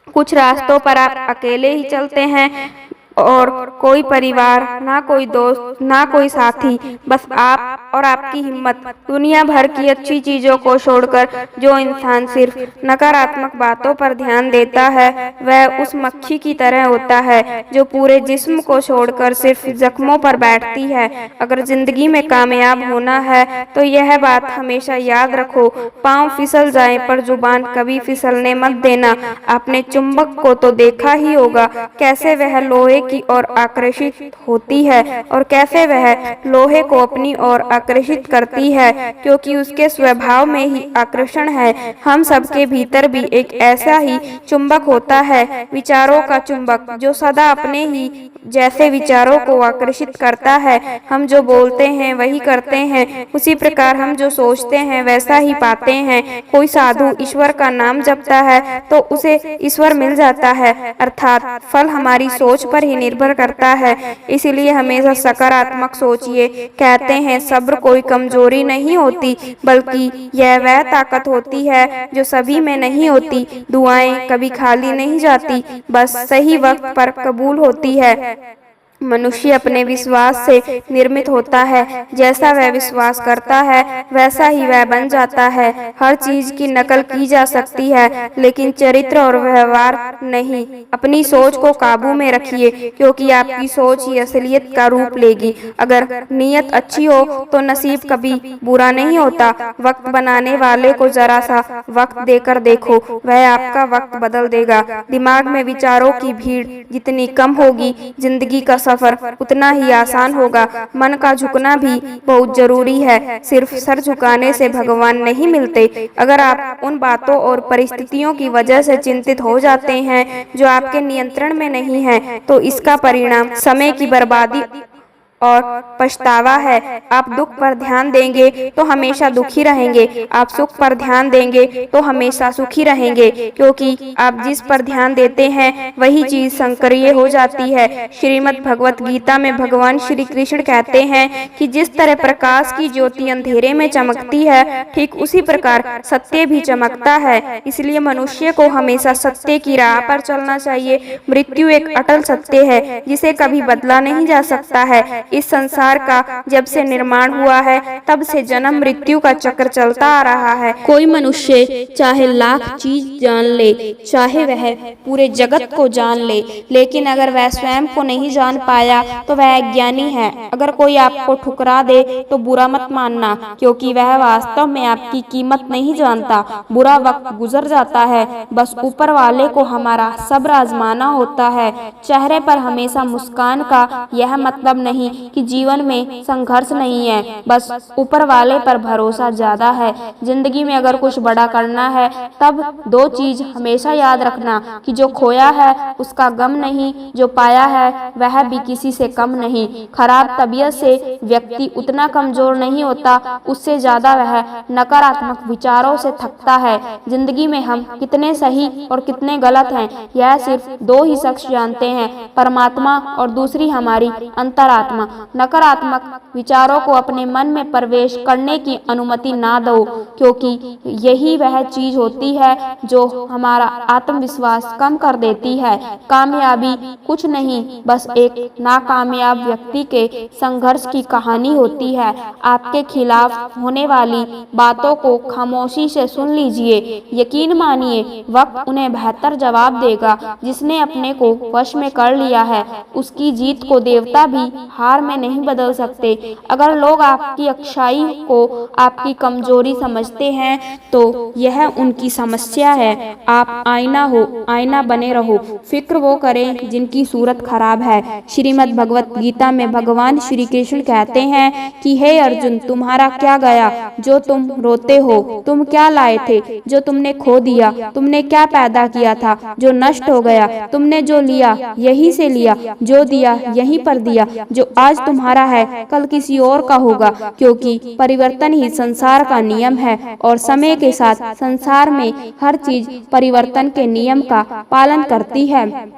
कुछ रास्तों पर आप अकेले ही चलते हैं, और कोई परिवार ना, कोई दोस्त ना, कोई साथी, बस आप और आपकी हिम्मत। दुनिया भर की अच्छी चीजों को छोड़कर जो इंसान सिर्फ नकारात्मक बातों पर ध्यान देता है, वह उस मक्खी की तरह होता है जो पूरे जिस्म को छोड़कर सिर्फ जख्मों पर बैठती है। अगर जिंदगी में कामयाब होना है तो यह बात हमेशा याद रखो, पाँव फिसल जाए पर जुबान कभी फिसलने मत देना। आपने चुंबक को तो देखा ही होगा, कैसे वह लोहे की ओर आकर्षित होती है और कैसे वह लोहे को अपनी ओर आकर्षित करती है, क्योंकि उसके स्वभाव में ही आकर्षण है। हम सबके भीतर भी एक ऐसा ही चुंबक होता है, विचारों का चुंबक, जो सदा अपने ही जैसे विचारों को आकर्षित करता है। हम जो बोलते हैं वही करते हैं, उसी प्रकार हम जो सोचते हैं वैसा ही पाते हैं। कोई साधु ईश्वर का नाम जपता है तो उसे ईश्वर मिल जाता है, अर्थात फल हमारी सोच पर ही निर्भर करता है। इसलिए हमेशा सकारात्मक सोचिए। कहते हैं सब्र कोई कमजोरी नहीं होती, बल्कि यह वह ताकत होती है जो सभी में नहीं होती। दुआएं कभी खाली नहीं जाती, बस सही वक्त पर कबूल होती है। मनुष्य अपने विश्वास से निर्मित होता है। जैसा वह विश्वास करता है वैसा ही वह बन जाता है। हर चीज की नकल की जा सकती है लेकिन चरित्र और व्यवहार नहीं। अपनी सोच को काबू में रखिए क्योंकि आपकी सोच ही असलियत का रूप लेगी। अगर नीयत अच्छी हो तो नसीब कभी बुरा नहीं होता। वक्त बनाने वाले को जरा सा वक्त देकर देखो, वह आपका वक्त बदल देगा। दिमाग में विचारों की भीड़ जितनी कम होगी जिंदगी का सफर उतना ही आसान होगा। मन का झुकना भी बहुत जरूरी है। सिर्फ सर झुकाने से भगवान नहीं मिलते। अगर आप उन बातों और परिस्थितियों की वजह से चिंतित हो जाते हैं जो आपके नियंत्रण में नहीं है तो इसका परिणाम समय की बर्बादी और पछतावा है। आप दुख पर ध्यान देंगे तो हमेशा दुखी रहेंगे। आप सुख पर ध्यान देंगे तो हमेशा सुखी रहेंगे क्योंकि आप जिस पर ध्यान देते हैं वही चीज संक्रिय हो जाती है। श्रीमद् भगवत गीता में भगवान श्री कृष्ण कहते हैं कि जिस तरह प्रकाश की ज्योति अंधेरे में चमकती है ठीक उसी प्रकार सत्य भी चमकता है। इसलिए मनुष्य को हमेशा सत्य की राह पर चलना चाहिए। मृत्यु एक अटल सत्य है जिसे कभी बदला नहीं जा सकता है। इस संसार का जब से निर्माण हुआ है तब से जन्म मृत्यु का चक्र चलता आ रहा है। कोई मनुष्य चाहे लाख चीज जान ले, चाहे वह पूरे जगत को जान ले, लेकिन अगर वह स्वयं को नहीं जान पाया तो वह अज्ञानी है। अगर कोई आपको ठुकरा दे तो बुरा मत मानना क्योंकि वह वास्तव में आपकी कीमत नहीं जानता। बुरा वक्त गुजर जाता है, बस ऊपर वाले को हमारा सब्र आजमाना होता है। चेहरे पर हमेशा मुस्कान का यह मतलब नहीं कि जीवन में संघर्ष नहीं है, बस ऊपर वाले पर भरोसा ज्यादा है। जिंदगी में अगर कुछ बड़ा करना है तब दो चीज हमेशा याद रखना कि जो खोया है उसका गम नहीं, जो पाया है वह भी किसी से कम नहीं। खराब तबीयत से व्यक्ति उतना कमजोर नहीं होता, उससे ज्यादा वह नकारात्मक विचारों से थकता है। जिंदगी में हम कितने सही और कितने गलत हैं यह सिर्फ दो ही शख्स जानते हैं, परमात्मा और दूसरी हमारी अंतरात्मा। नकारात्मक विचारों को अपने मन में प्रवेश करने की अनुमति ना दो क्योंकि यही वह चीज होती है जो हमारा आत्मविश्वास कम कर देती है। कामयाबी कुछ नहीं, बस एक नाकामयाब व्यक्ति के संघर्ष की कहानी होती है। आपके खिलाफ होने वाली बातों को खामोशी से सुन लीजिए। यकीन मानिए वक्त उन्हें बेहतर जवाब देगा। जिसने अपने को वश में कर लिया है उसकी जीत को देवता भी हार में नहीं बदल सकते। अगर लोग आपकी अच्छाई को आपकी कमजोरी समझते हैं तो यह उनकी समस्या है। आप आईना हो, आईना बने रहो। फिक्र वो करें जिनकी सूरत खराब है। श्रीमद् भगवत गीता में भगवान श्री कृष्ण कहते हैं कि हे अर्जुन, तुम्हारा क्या गया जो तुम रोते हो? तुम क्या लाए थे जो तुमने खो दिया? तुमने क्या पैदा किया था जो नष्ट हो गया? तुमने जो लिया यहीं से लिया, जो दिया यहीं पर दिया। जो आज तुम्हारा है कल किसी और का होगा क्योंकि परिवर्तन ही संसार का नियम है और समय के साथ संसार में हर चीज परिवर्तन के नियम का पालन करती है।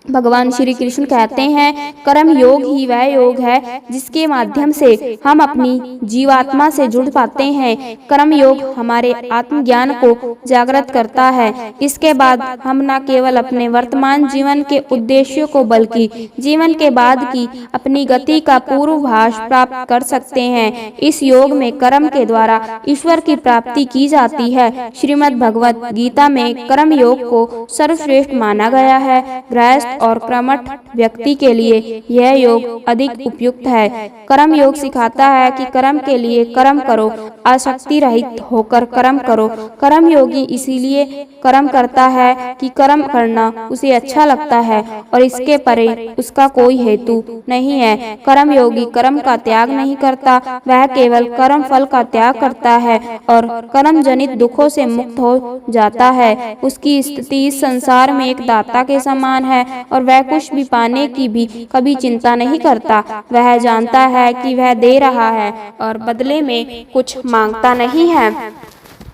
भगवान श्री कृष्ण कहते हैं कर्म योग ही वह योग है जिसके माध्यम से हम अपनी जीवात्मा से जुड़ पाते हैं। कर्म योग हमारे आत्मज्ञान को जागृत करता है। इसके बाद हम न केवल अपने वर्तमान जीवन के उद्देश्यों को बल्कि जीवन के बाद की अपनी गति का पूर्वाभास प्राप्त कर सकते हैं। इस योग में कर्म के द्वारा ईश्वर की प्राप्ति की जाती है। श्रीमद् भगवत गीता में कर्म योग को सर्वश्रेष्ठ माना गया है। गृहस्थ और कर्मठ व्यक्ति के लिए यह योग अधिक उपयुक्त है। कर्म योग सिखाता है कि कर्म के लिए कर्म करो, आसक्ति रहित होकर कर्म करो। कर्म योगी इसीलिए कर्म करता है कि कर्म करना उसे अच्छा लगता है और इसके परे उसका कोई हेतु नहीं है। कर्म योगी कर्म का त्याग नहीं करता, वह केवल कर्म फल का त्याग करता है और कर्म जनित दुखों से मुक्त हो जाता है। उसकी स्थिति इस संसार में एक दाता के समान है और वह कुछ भी पाने की भी कभी चिंता नहीं करता। वह जानता है कि वह दे रहा है और बदले में कुछ मांगता नहीं है।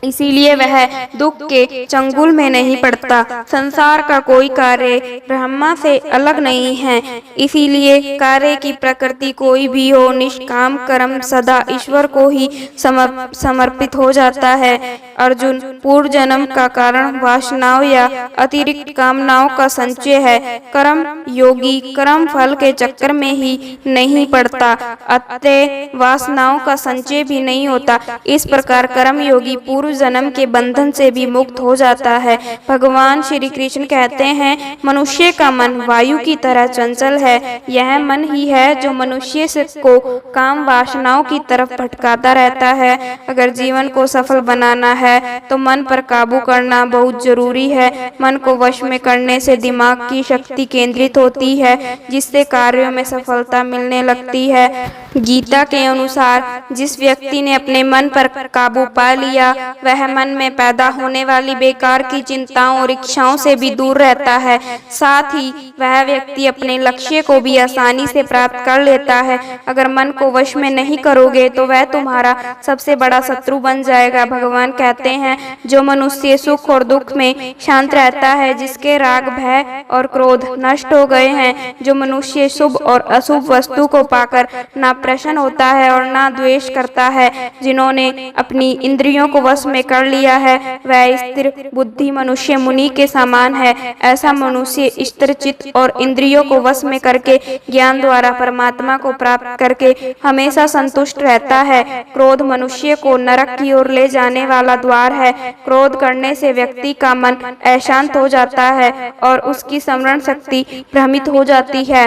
इसीलिए वह दुख के चंगुल में नहीं पड़ता। संसार का कोई कार्य ब्रह्मा से अलग नहीं है। इसीलिए कार्य की प्रकृति कोई भी हो, निष्काम कर्म सदा ईश्वर को ही समर्पित हो जाता है। अर्जुन, पूर्व जन्म का कारण वासनाओं या अतिरिक्त कामनाओं का संचय है। कर्म योगी कर्म फल के चक्कर में ही नहीं पड़ता, अतः वासनाओं का संचय भी नहीं होता। इस प्रकार कर्म योगी पूर्व जन्म के बंधन से भी मुक्त हो जाता है। भगवान श्री कृष्ण कहते हैं, मनुष्य का मन वायु की तरह चंचल है। यह मन ही है जो मनुष्य को काम वासनाओं की तरफ भटकाता रहता है। अगर जीवन को सफल बनाना है तो मन पर काबू करना बहुत जरूरी है। मन को वश में करने से दिमाग की शक्ति केंद्रित होती है, जिससे कार्यों में सफलता मिलने लगती है। गीता के अनुसार जिस व्यक्ति ने अपने मन पर काबू पा लिया, वह मन में पैदा होने वाली बेकार की चिंताओं और इच्छाओं से भी दूर रहता है। साथ ही वह व्यक्ति अपने लक्ष्य को भी आसानी से प्राप्त कर लेता है। अगर मन को वश में नहीं करोगे तो वह तुम्हारा सबसे बड़ा शत्रु बन जाएगा। भगवान कहते हैं, जो मनुष्य सुख और दुख में शांत रहता है, जिसके राग भय और क्रोध नष्ट हो गए हैं, जो मनुष्य शुभ और अशुभ वस्तु को पाकर ना प्रसन्न होता है और ना द्वेष करता है, जिन्होंने अपनी इंद्रियों को वश में कर लिया है, वह स्थिर बुद्धि मनुष्य मुनि के समान है। ऐसा मनुष्य स्थिर चित्त और इंद्रियों को वश में करके ज्ञान द्वारा परमात्मा को प्राप्त करके हमेशा संतुष्ट रहता है। क्रोध मनुष्य को नरक की ओर ले जाने वाला द्वार है। क्रोध करने से व्यक्ति का मन अशांत हो जाता है और उसकी स्मरण शक्ति भ्रमित हो जाती है।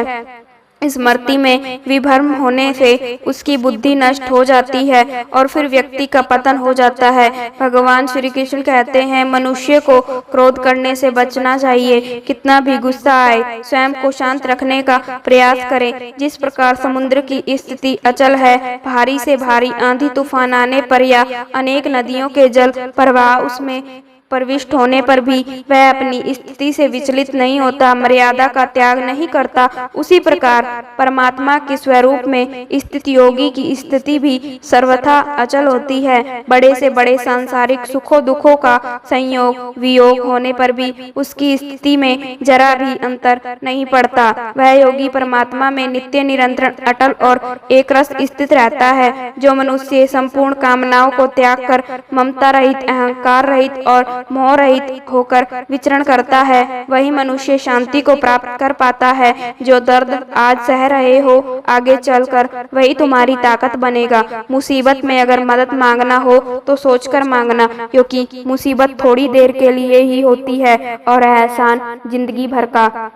स्मृति में विभ्रम होने से उसकी बुद्धि नष्ट हो जाती है और फिर व्यक्ति का पतन हो जाता है। भगवान श्री कृष्ण कहते हैं, मनुष्य को क्रोध करने से बचना चाहिए। कितना भी गुस्सा आए, स्वयं को शांत रखने का प्रयास करें। जिस प्रकार समुद्र की स्थिति अचल है, भारी से भारी आंधी तूफान आने पर या अनेक नदियों के जल प्रवाह उसमें प्रविष्ट होने पर भी वह अपनी स्थिति से विचलित नहीं होता, मर्यादा का त्याग नहीं करता, उसी प्रकार परमात्मा के स्वरूप में स्थित योगी की स्थिति भी सर्वथा अचल होती है। बड़े से बड़े सांसारिक सुखों दुखों का संयोग वियोग होने पर भी उसकी स्थिति में जरा भी अंतर नहीं पड़ता। वह योगी परमात्मा में नित्य निरंतर अटल और एक रस स्थित रहता है। जो मनुष्य संपूर्ण कामनाओं को त्याग कर ममता रहित, अहंकार रहित और मोह रहित होकर विचरण करता है, वही मनुष्य शांति को प्राप्त कर पाता है। जो दर्द आज सह रहे हो, आगे चलकर वही तुम्हारी ताकत बनेगा। मुसीबत में अगर मदद मांगना हो तो सोचकर मांगना, क्योंकि मुसीबत थोड़ी देर के लिए ही होती है और एहसान जिंदगी भर का।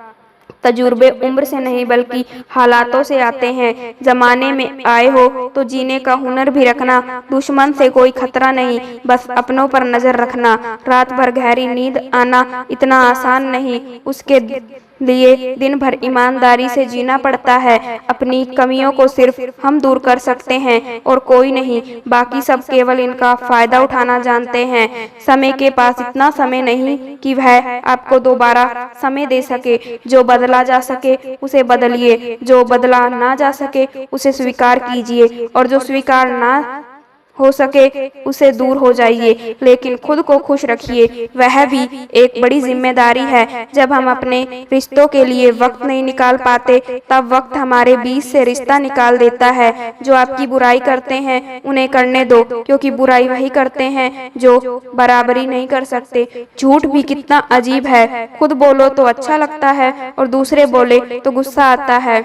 तजुर्बे उम्र से नहीं बल्कि हालातों से आते हैं। जमाने में आए हो तो जीने का हुनर भी रखना। दुश्मन से कोई खतरा नहीं, बस अपनों पर नजर रखना। रात भर गहरी नींद आना इतना आसान नहीं, उसके लिए दिन भर ईमानदारी से जीना पड़ता है। अपनी कमियों को सिर्फ हम दूर कर सकते हैं और कोई नहीं, बाकी सब केवल इनका फायदा उठाना जानते हैं। समय के पास इतना समय नहीं कि वह आपको दोबारा समय दे सके। जो बदला जा सके उसे बदलिए, जो बदला ना जा सके उसे स्वीकार कीजिए और जो स्वीकार ना हो सके उसे दूर हो जाइए, लेकिन खुद को खुश रखिए। वह भी एक बड़ी जिम्मेदारी है। जब हम अपने रिश्तों के लिए वक्त नहीं निकाल पाते, तब वक्त हमारे बीच से रिश्ता निकाल देता है। जो आपकी बुराई करते हैं उन्हें करने दो, क्योंकि बुराई वही करते हैं जो बराबरी नहीं कर सकते। झूठ भी कितना अजीब है, खुद बोलो तो अच्छा लगता है और दूसरे बोले तो गुस्सा आता है।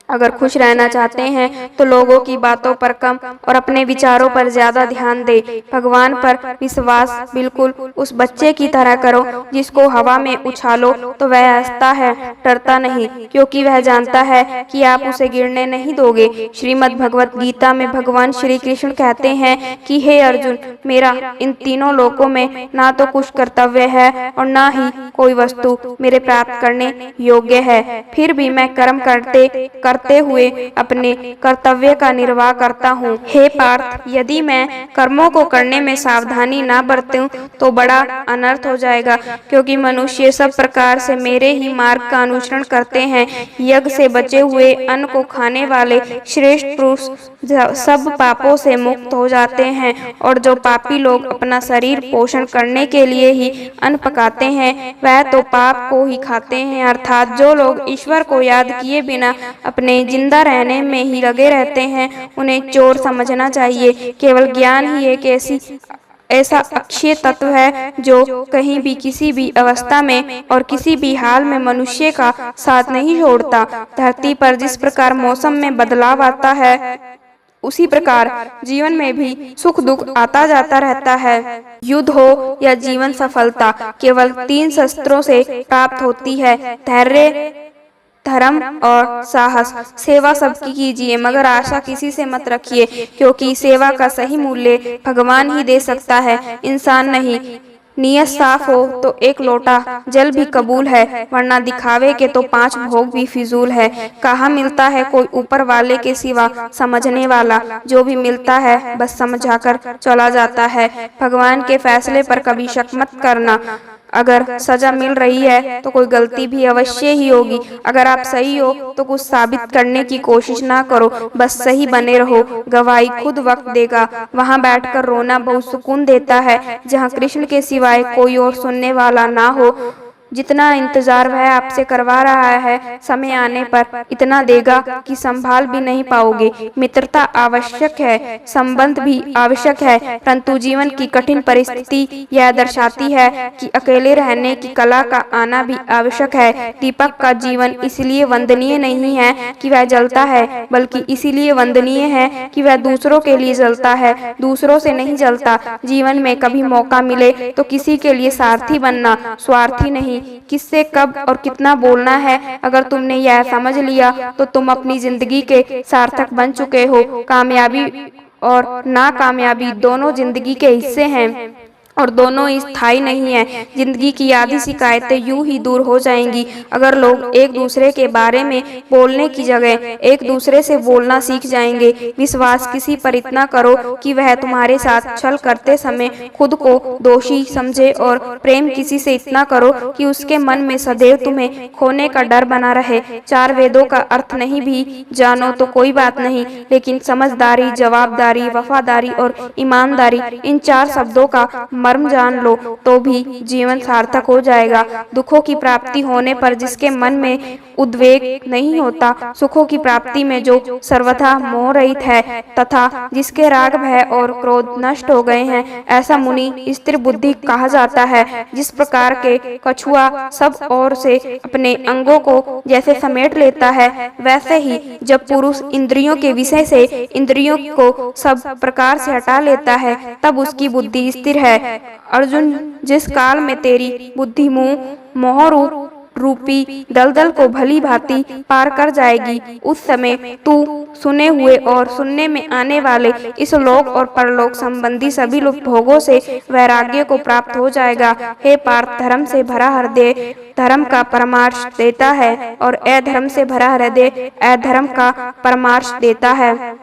अगर खुश रहना चाहते हैं तो लोगों की बातों पर कम और अपने विचारों पर ज्यादा ध्यान दें। भगवान पर विश्वास बिल्कुल उस बच्चे की तरह करो जिसको हवा में उछालो तो वह हंसता है, डरता नहीं, क्योंकि वह जानता है कि आप उसे गिरने नहीं दोगे। श्रीमद् भगवत गीता में भगवान श्री कृष्ण कहते हैं कि हे अर्जुन, मेरा इन तीनों लोकों में ना तो कुछ कर्तव्य है और ना ही कोई वस्तु मेरे प्राप्त करने योग्य है। फिर भी मैं कर्म करते करते हुए अपने कर्तव्य का निर्वाह करता हूँ। हे पार्थ, यदि मैं कर्मों को करने में सावधानी ना बरतूं तो बड़ा अनर्थ हो जाएगा, क्योंकि मनुष्य सब प्रकार से मेरे ही मार्ग का अनुसरण करते हैं। यज्ञ से बचे हुए अन्न को खाने वाले श्रेष्ठ पुरुष सब पापों से मुक्त हो जाते हैं, और जो पापी लोग अपना शरीर पोषण करने के लिए ही अन्न पकाते हैं वह तो पाप को ही खाते हैं। अर्थात जो लोग ईश्वर को याद किए बिना अपने जिंदा रहने में ही लगे रहते हैं उन्हें चोर समझना चाहिए। केवल ज्ञान ही एक ऐसा अक्षय तत्व है जो कहीं भी किसी भी अवस्था में और किसी भी हाल में मनुष्य का साथ नहीं छोड़ता। धरती पर जिस प्रकार मौसम में बदलाव आता है उसी प्रकार जीवन में भी सुख दुख आता जाता रहता है। युद्ध हो या जीवन सफलता केवल 3 शस्त्रों से प्राप्त होती है, धैर्य, धर्म और साहस। सेवा सबकी कीजिए मगर आशा किसी से मत रखिए, क्योंकि सेवा का सही मूल्य भगवान ही दे सकता है, इंसान नहीं। नियत साफ हो तो 1 लोटा जल भी कबूल है, वरना दिखावे के तो 5 भोग भी फिजूल है। कहाँ मिलता है कोई ऊपर वाले के सिवा समझने वाला, जो भी मिलता है बस समझाकर चला जाता है। भगवान के फैसले पर कभी शक मत करना। अगर सजा मिल रही है तो कोई गलती भी अवश्य ही होगी। अगर आप सही हो तो कुछ साबित करने की कोशिश ना करो, बस सही बने रहो। गवाही खुद वक्त देगा। वहाँ बैठकर रोना बहुत सुकून देता है, जहाँ कृष्ण के सिवाय कोई और सुनने वाला ना हो। जितना इंतजार वह आपसे करवा रहा है, समय आने पर इतना देगा कि संभाल भी नहीं पाओगे। मित्रता आवश्यक है, संबंध भी आवश्यक है, परंतु जीवन की कठिन परिस्थिति यह दर्शाती है कि अकेले रहने की कला का आना भी आवश्यक है। दीपक का जीवन इसलिए वंदनीय नहीं है कि वह जलता है, बल्कि इसीलिए वंदनीय है कि वह दूसरों के लिए जलता है, दूसरों से नहीं जलता। जीवन में कभी मौका मिले तो किसी के लिए सारथी बनना, स्वार्थी नहीं। किससे कब और कितना बोलना है, अगर तुमने यह समझ लिया तो तुम अपनी जिंदगी के सार्थक बन चुके हो। कामयाबी और नाकामयाबी दोनों जिंदगी के हिस्से हैं और दोनों स्थायी नहीं है। जिंदगी की आधी शिकायतें यूं ही दूर हो जाएंगी अगर लोग एक दूसरे के बारे में बोलने की जगह एक दूसरे से बोलना सीख जाएंगे। विश्वास किसी पर इतना करो कि वह तुम्हारे साथ छल करते समय खुद को दोषी समझे, और प्रेम किसी से इतना करो कि उसके मन में सदैव तुम्हें खोने का डर बना रहे। 4 वेदों का अर्थ नहीं भी जानो तो कोई बात नहीं, लेकिन समझदारी, जवाबदारी, वफादारी और ईमानदारी, इन 4 शब्दों का मर्म जान लो तो भी जीवन सार्थक हो जाएगा। दुखों की प्राप्ति होने पर जिसके मन में उद्वेग नहीं होता, सुखों की प्राप्ति में जो सर्वथा मोह रहित है, तथा जिसके राग, भय और क्रोध नष्ट हो गए हैं, ऐसा मुनि स्थिर बुद्धि कहा जाता है। जिस प्रकार के कछुआ सब ओर से अपने अंगों को जैसे समेट लेता है, वैसे ही जब पुरुष इंद्रियों के विषय से इंद्रियों को सब प्रकार से हटा लेता है, तब उसकी बुद्धि स्थिर है। अर्जुन, जिस काल में तेरी बुद्धि मोह रूपी दलदल को भली भांति पार कर जाएगी, उस समय तू सुने हुए और सुनने में आने वाले इस लोक और परलोक संबंधी सभी भोगों से वैराग्य को प्राप्त हो जाएगा। हे पार्थ, धर्म से भरा हृदय धर्म का परमार्थ देता है, और अधर्म से भरा हृदय अधर्म का परमार्थ देता है।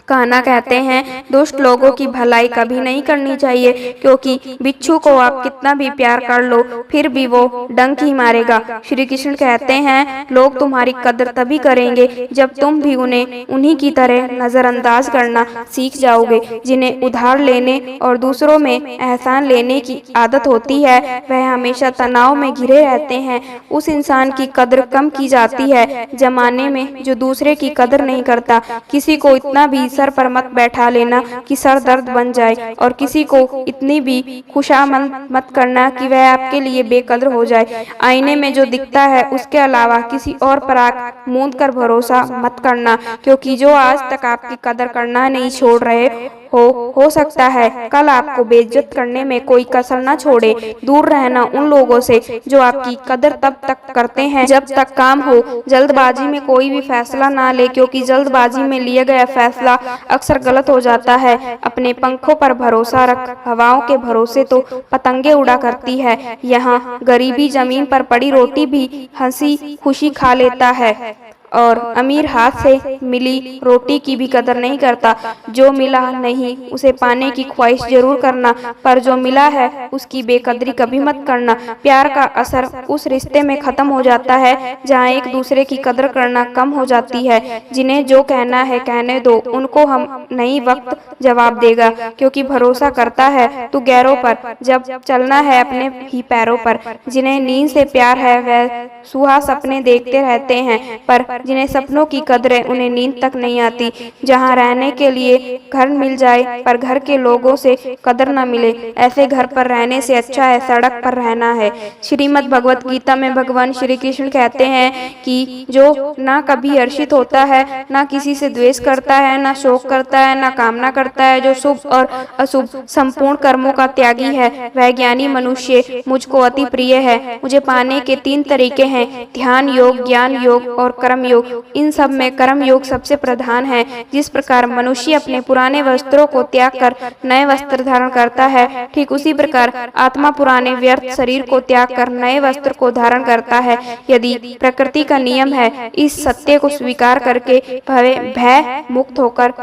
कान्हा कहते हैं, दुष्ट लोगों की भलाई कभी नहीं करनी चाहिए, क्योंकि बिच्छू को आप कितना भी प्यार कर लो फिर भी वो डंक ही मारेगा। श्री कृष्ण कहते हैं, लोग तुम्हारी कदर तभी करेंगे जब तुम भी उन्हें उन्हीं की तरह नजरअंदाज करना सीख जाओगे। जिन्हें उधार लेने और दूसरों में एहसान लेने की आदत होती है, वह हमेशा तनाव में घिरे रहते हैं। उस इंसान की कदर कम की जाती है जमाने में जो दूसरे की कदर नहीं करता। किसी को इतना भी सर पर मत बैठा लेना कि सर दर्द बन जाए, और किसी को इतनी भी खुशामंद मत करना कि वह आपके लिए बेकदर हो जाए। आईने में जो दिखता है उसके अलावा किसी और पर आंख मूंद कर भरोसा मत करना, क्योंकि जो आज तक आपकी कदर करना नहीं छोड़ रहे हो सकता है कल आपको बेइज्जत करने में कोई कसर न छोड़े। दूर रहना उन लोगों से जो आपकी कदर तब तक करते हैं जब तक काम हो। जल्दबाजी में कोई भी फैसला ना ले, क्योंकि जल्दबाजी में लिया गया फैसला अक्सर गलत हो जाता है। अपने पंखों पर भरोसा रख, हवाओं के भरोसे तो पतंगे उड़ा करती है। यहाँ गरीबी जमीन पर पड़ी रोटी भी हंसी खुशी खा लेता है। और अमीर हाथ से मिली रोटी की भी कदर नहीं करता। जो मिला नहीं उसे पाने की ख्वाहिश जरूर करना, पर जो मिला है उसकी बेकदरी कभी मत करना। प्यार का असर उस रिश्ते में खत्म हो जाता है जहाँ एक दूसरे की कदर करना कम हो जाती है। जिन्हें जो कहना है कहने दो, उनको हम नहीं वक्त जवाब देगा, क्योंकि भरोसा करता है तू गैरों पर, जब चलना है अपने ही पैरों पर। जिन्हें नींद से प्यार है वह सुहा सपने देखते रहते हैं, पर जिन्हें सपनों की कदर है उन्हें नींद तक नहीं आती। जहाँ रहने के लिए घर मिल जाए पर घर के लोगों से कदर न मिले, ऐसे घर पर रहने से अच्छा है सड़क पर रहना है। श्रीमद् भगवत गीता में भगवान श्री कृष्ण कहते हैं कि जो ना कभी हर्षित होता है, ना किसी से द्वेष करता है, ना शोक करता है, ना कामना करता है, जो शुभ और अशुभ संपूर्ण कर्मों का त्यागी है, वह ज्ञानी मनुष्य मुझको अति प्रिय है। मुझे पाने के 3 तरीके हैं, ध्यान योग, ज्ञान योग और कर्म योग। इन सब में कर्म योग सबसे प्रधान है। जिस प्रकार मनुष्य अपने पुराने वस्त्रों को त्याग कर नए वस्त्र धारण करता है, ठीक उसी प्रकार आत्मा पुराने व्यर्थ शरीर को त्याग कर नए वस्त्र को धारण करता है। यदि प्रकृति का नियम है, इस सत्य को स्वीकार करके भय मुक्त होकर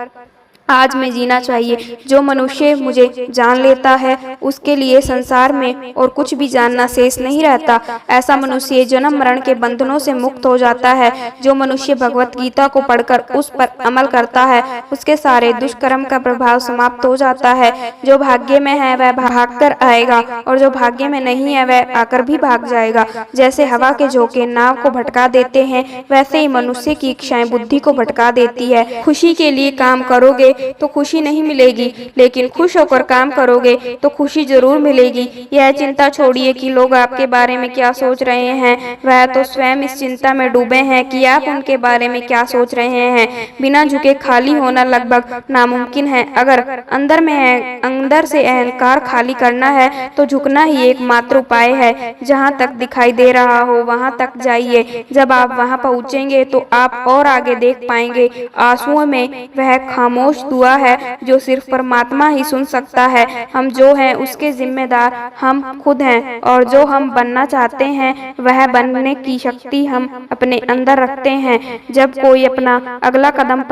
आज में जीना चाहिए। जो मनुष्य मुझे जान लेता है उसके लिए संसार में और कुछ भी जानना शेष नहीं रहता। ऐसा मनुष्य जन्म मरण के बंधनों से मुक्त हो जाता है। जो मनुष्य भगवत गीता को पढ़कर उस पर अमल करता है, उसके सारे दुष्कर्म का प्रभाव समाप्त हो जाता है। जो भाग्य में है वह भाग कर आएगा, और जो भाग्य में नहीं है वह आकर भी भाग जाएगा। जैसे हवा के झोंके नाव को भटका देते हैं, वैसे ही मनुष्य की इच्छाएं बुद्धि को भटका देती है। खुशी के लिए काम करोगे तो खुशी नहीं मिलेगी, लेकिन खुश होकर काम करोगे तो खुशी जरूर मिलेगी। यह चिंता छोड़िए कि लोग आपके बारे में क्या सोच रहे हैं, वह तो स्वयं इस चिंता में डूबे हैं कि आप उनके बारे में क्या सोच रहे हैं। बिना झुके खाली होना लगभग नामुमकिन है। अगर अंदर से अहंकार खाली करना है तो झुकना ही एकमात्र उपाय है। जहाँ तक दिखाई दे रहा हो वहाँ तक जाइए। जब आप वहाँ पहुँचेंगे तो आप और आगे देख पाएंगे। आंसुओं में वह खामोश दुआ है जो सिर्फ परमात्मा ही सुन सकता है। हम जो हैं उसके जिम्मेदार हम खुद हैं, और जो हम बनना चाहते हैं वह बनने की शक्ति हम अपने अंदर रखते हैं। जब कोई अपना अगला कदम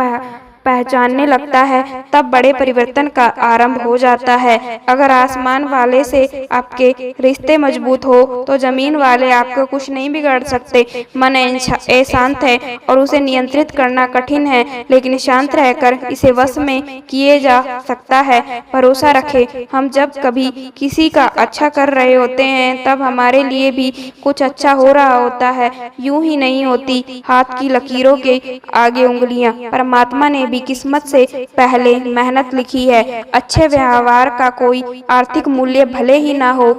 पहचानने लगता है तब बड़े परिवर्तन का आरंभ हो जाता है। अगर आसमान वाले से आपके रिश्ते मजबूत हो तो जमीन वाले आपको कुछ नहीं बिगाड़ सकते। मन शांत है और उसे नियंत्रित करना कठिन है, लेकिन शांत रहकर इसे वश में किए जा सकता है। भरोसा रखें, हम जब कभी किसी का अच्छा कर रहे होते हैं तब हमारे लिए भी कुछ अच्छा हो रहा होता है। यूं ही नहीं होती हाथ की लकीरों के आगे उंगलियां। परमात्मा ने भी किस्मत से पहले मेहनत लिखी है। अच्छे व्यवहार का कोई आर्थिक मूल्य भले ही ना हो,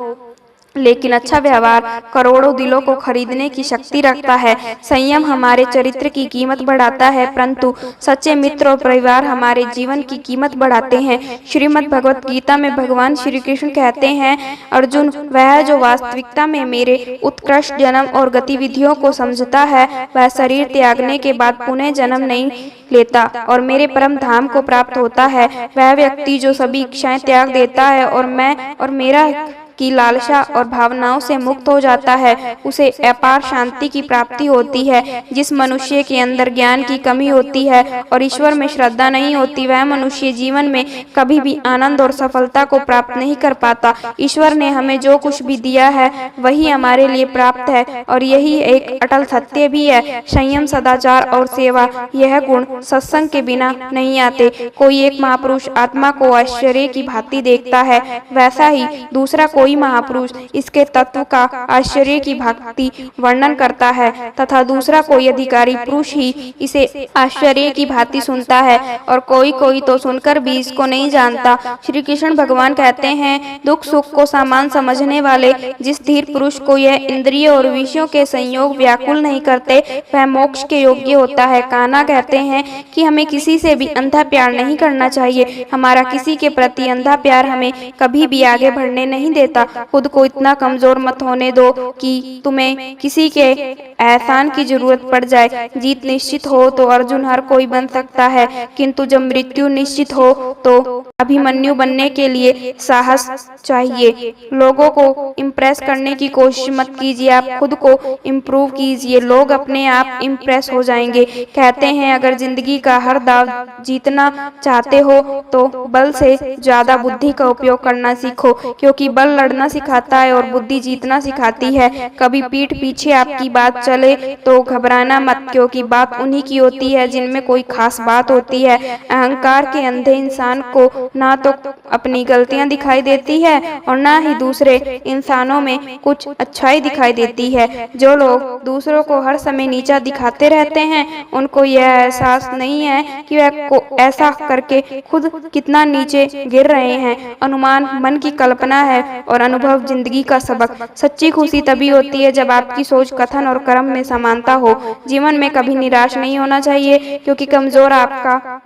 लेकिन अच्छा व्यवहार करोड़ों दिलों को खरीदने की शक्ति रखता है। संयम हमारे चरित्र की कीमत बढ़ाता है, परंतु सच्चे मित्र और परिवार हमारे जीवन की कीमत बढ़ाते हैं। श्रीमद् भगवत गीता में भगवान श्री कृष्ण कहते हैं, अर्जुन, वह जो वास्तविकता में मेरे उत्कृष्ट जन्म और गतिविधियों को समझता है, वह शरीर त्यागने के बाद पुनः जन्म नहीं लेता और मेरे परम धाम को प्राप्त होता है। वह व्यक्ति जो सभी इच्छाएं त्याग देता है और मैं और मेरा की लालसा और भावनाओं से मुक्त हो जाता है, उसे अपार शांति की प्राप्ति होती है। जिस मनुष्य के अंदर ज्ञान की कमी होती है और ईश्वर में श्रद्धा नहीं होती, वह मनुष्य जीवन में कभी भी आनंद और सफलता को प्राप्त नहीं कर पाता। ईश्वर ने हमें जो कुछ भी दिया है वही हमारे लिए प्राप्त है, और यही एक अटल सत्य भी है। संयम, सदाचार और सेवा, यह गुण सत्संग के बिना नहीं आते। कोई एक महापुरुष आत्मा को आश्चर्य की भांति देखता है, वैसा ही दूसरा कोई महापुरुष इसके तत्व का आश्चर्य की भांति वर्णन करता है, तथा दूसरा कोई अधिकारी पुरुष ही इसे आश्चर्य की भांति सुनता है, और कोई तो सुनकर भी इसको नहीं जानता। श्री कृष्ण भगवान कहते हैं, दुख सुख को समान समझने वाले जिस धीर पुरुष को यह इंद्रिय और विषयों के संयोग व्याकुल नहीं करते, वह मोक्ष के योग्य होता है। कान्हा कहते हैं कि हमें किसी से भी अंधा प्यार नहीं करना चाहिए। हमारा किसी के प्रति अंधा प्यार हमें कभी भी आगे बढ़ने नहीं देता। देता। खुद को इतना कमजोर मत होने दो कि तुम्हें किसी के एहसान की जरूरत पड़ जाए। जीत निश्चित हो तो अर्जुन हर कोई बन सकता है, किंतु जब मृत्यु निश्चित हो तो अभिमन्यु बनने के लिए साहस चाहिए। लोगों को इम्प्रेस करने की कोशिश मत कीजिए, आप खुद को इम्प्रूव कीजिए, लोग अपने आप इम्प्रेस हो जाएंगे। कहते हैं अगर जिंदगी का हर दाव जीतना चाहते हो तो बल से ज्यादा बुद्धि का उपयोग करना सीखो, क्योंकि बल लड़ना सिखाता है और बुद्धि जीतना सिखाती है। कभी पीठ पीछे आपकी बात चले तो घबराना मत, क्योंकि बात उन्हीं की होती है जिनमें कोई खास बात होती है। अहंकार के अंधे इंसान को ना तो अपनी गलतियां दिखाई देती है और ना ही दूसरे इंसानों में कुछ अच्छाई दिखाई देती है। जो लोग दूसरों को हर समय नीचा दिखाते रहते हैं, उनको यह एहसास नहीं है कि वह ऐसा करके खुद कितना नीचे गिर रहे हैं। अनुमान मन की कल्पना है और अनुभव जिंदगी का सबक। सच्ची खुशी तभी होती है जब आपकी सोच, कथन और कर्म में समानता हो। जीवन में कभी निराश नहीं होना चाहिए, क्योंकि कमजोर आपका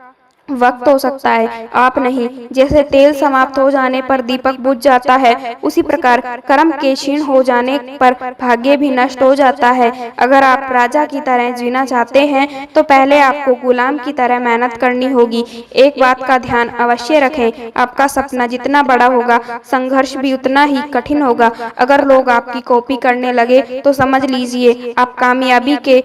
वक्त हो सकता है, आप नहीं। जैसे तेल समाप्त हो जाने पर दीपक बुझ जाता है, उसी प्रकार कर्म के क्षीण हो जाने पर भाग्य भी नष्ट हो जाता है। अगर आप राजा की तरह जीना चाहते हैं तो पहले आपको गुलाम की तरह मेहनत करनी होगी। एक बात का ध्यान अवश्य रखें, आपका सपना जितना बड़ा होगा, संघर्ष भी उतना ही कठिन होगा। अगर लोग आपकी कॉपी करने लगे तो समझ लीजिए आप कामयाबी के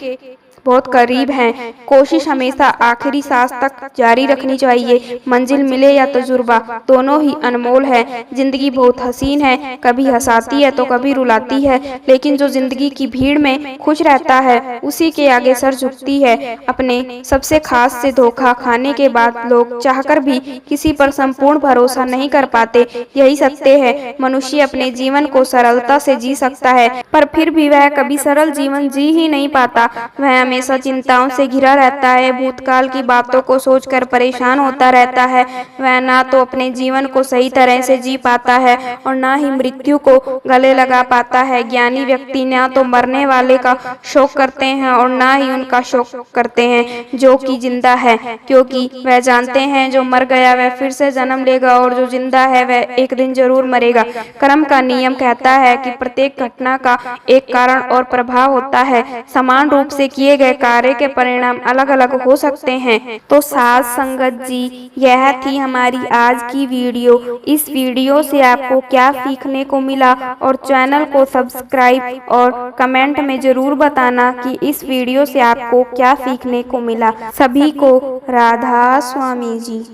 बहुत करीब हैं। कोशिश हमेशा आखिरी सांस तक जारी रखनी चाहिए। मंजिल मिले या तजुर्बा, दोनों ही अनमोल है। जिंदगी बहुत हसीन है, कभी हंसाती है तो कभी रुलाती है, लेकिन जो जिंदगी की भीड़ में खुश रहता है उसी के आगे सर झुकती है। अपने सबसे खास से धोखा खाने के बाद लोग चाहकर भी किसी पर संपूर्ण भरोसा नहीं कर पाते। यही सत्य है। मनुष्य अपने जीवन को सरलता से जी सकता है, पर फिर भी वह कभी सरल जीवन जी ही नहीं पाता। वह हमेशा चिंताओं से घिरा रहता है, भूतकाल की बातों को सोचकर परेशान होता रहता है। वह ना तो अपने जीवन को सही तरह से जी पाता है और ना ही मृत्यु को गले लगा पाता है। ज्ञानी व्यक्ति ना तो मरने वाले का शोक करते हैं और ना ही उनका शोक करते हैं जो कि जिंदा है, क्योंकि वह जानते हैं जो मर गया वह फिर से जन्म लेगा और जो जिंदा है वह एक दिन जरूर मरेगा। कर्म का नियम कहता है कि प्रत्येक घटना का एक कारण और प्रभाव होता है। समान रूप से किए गए कार्य के परिणाम अलग अलग हो सकते हैं। तो साथ संगत जी, यह थी हमारी आज की वीडियो। इस वीडियो से आपको क्या सीखने को मिला और चैनल को सब्सक्राइब और कमेंट में जरूर बताना कि इस वीडियो से आपको क्या सीखने को मिला। सभी को राधा स्वामी जी।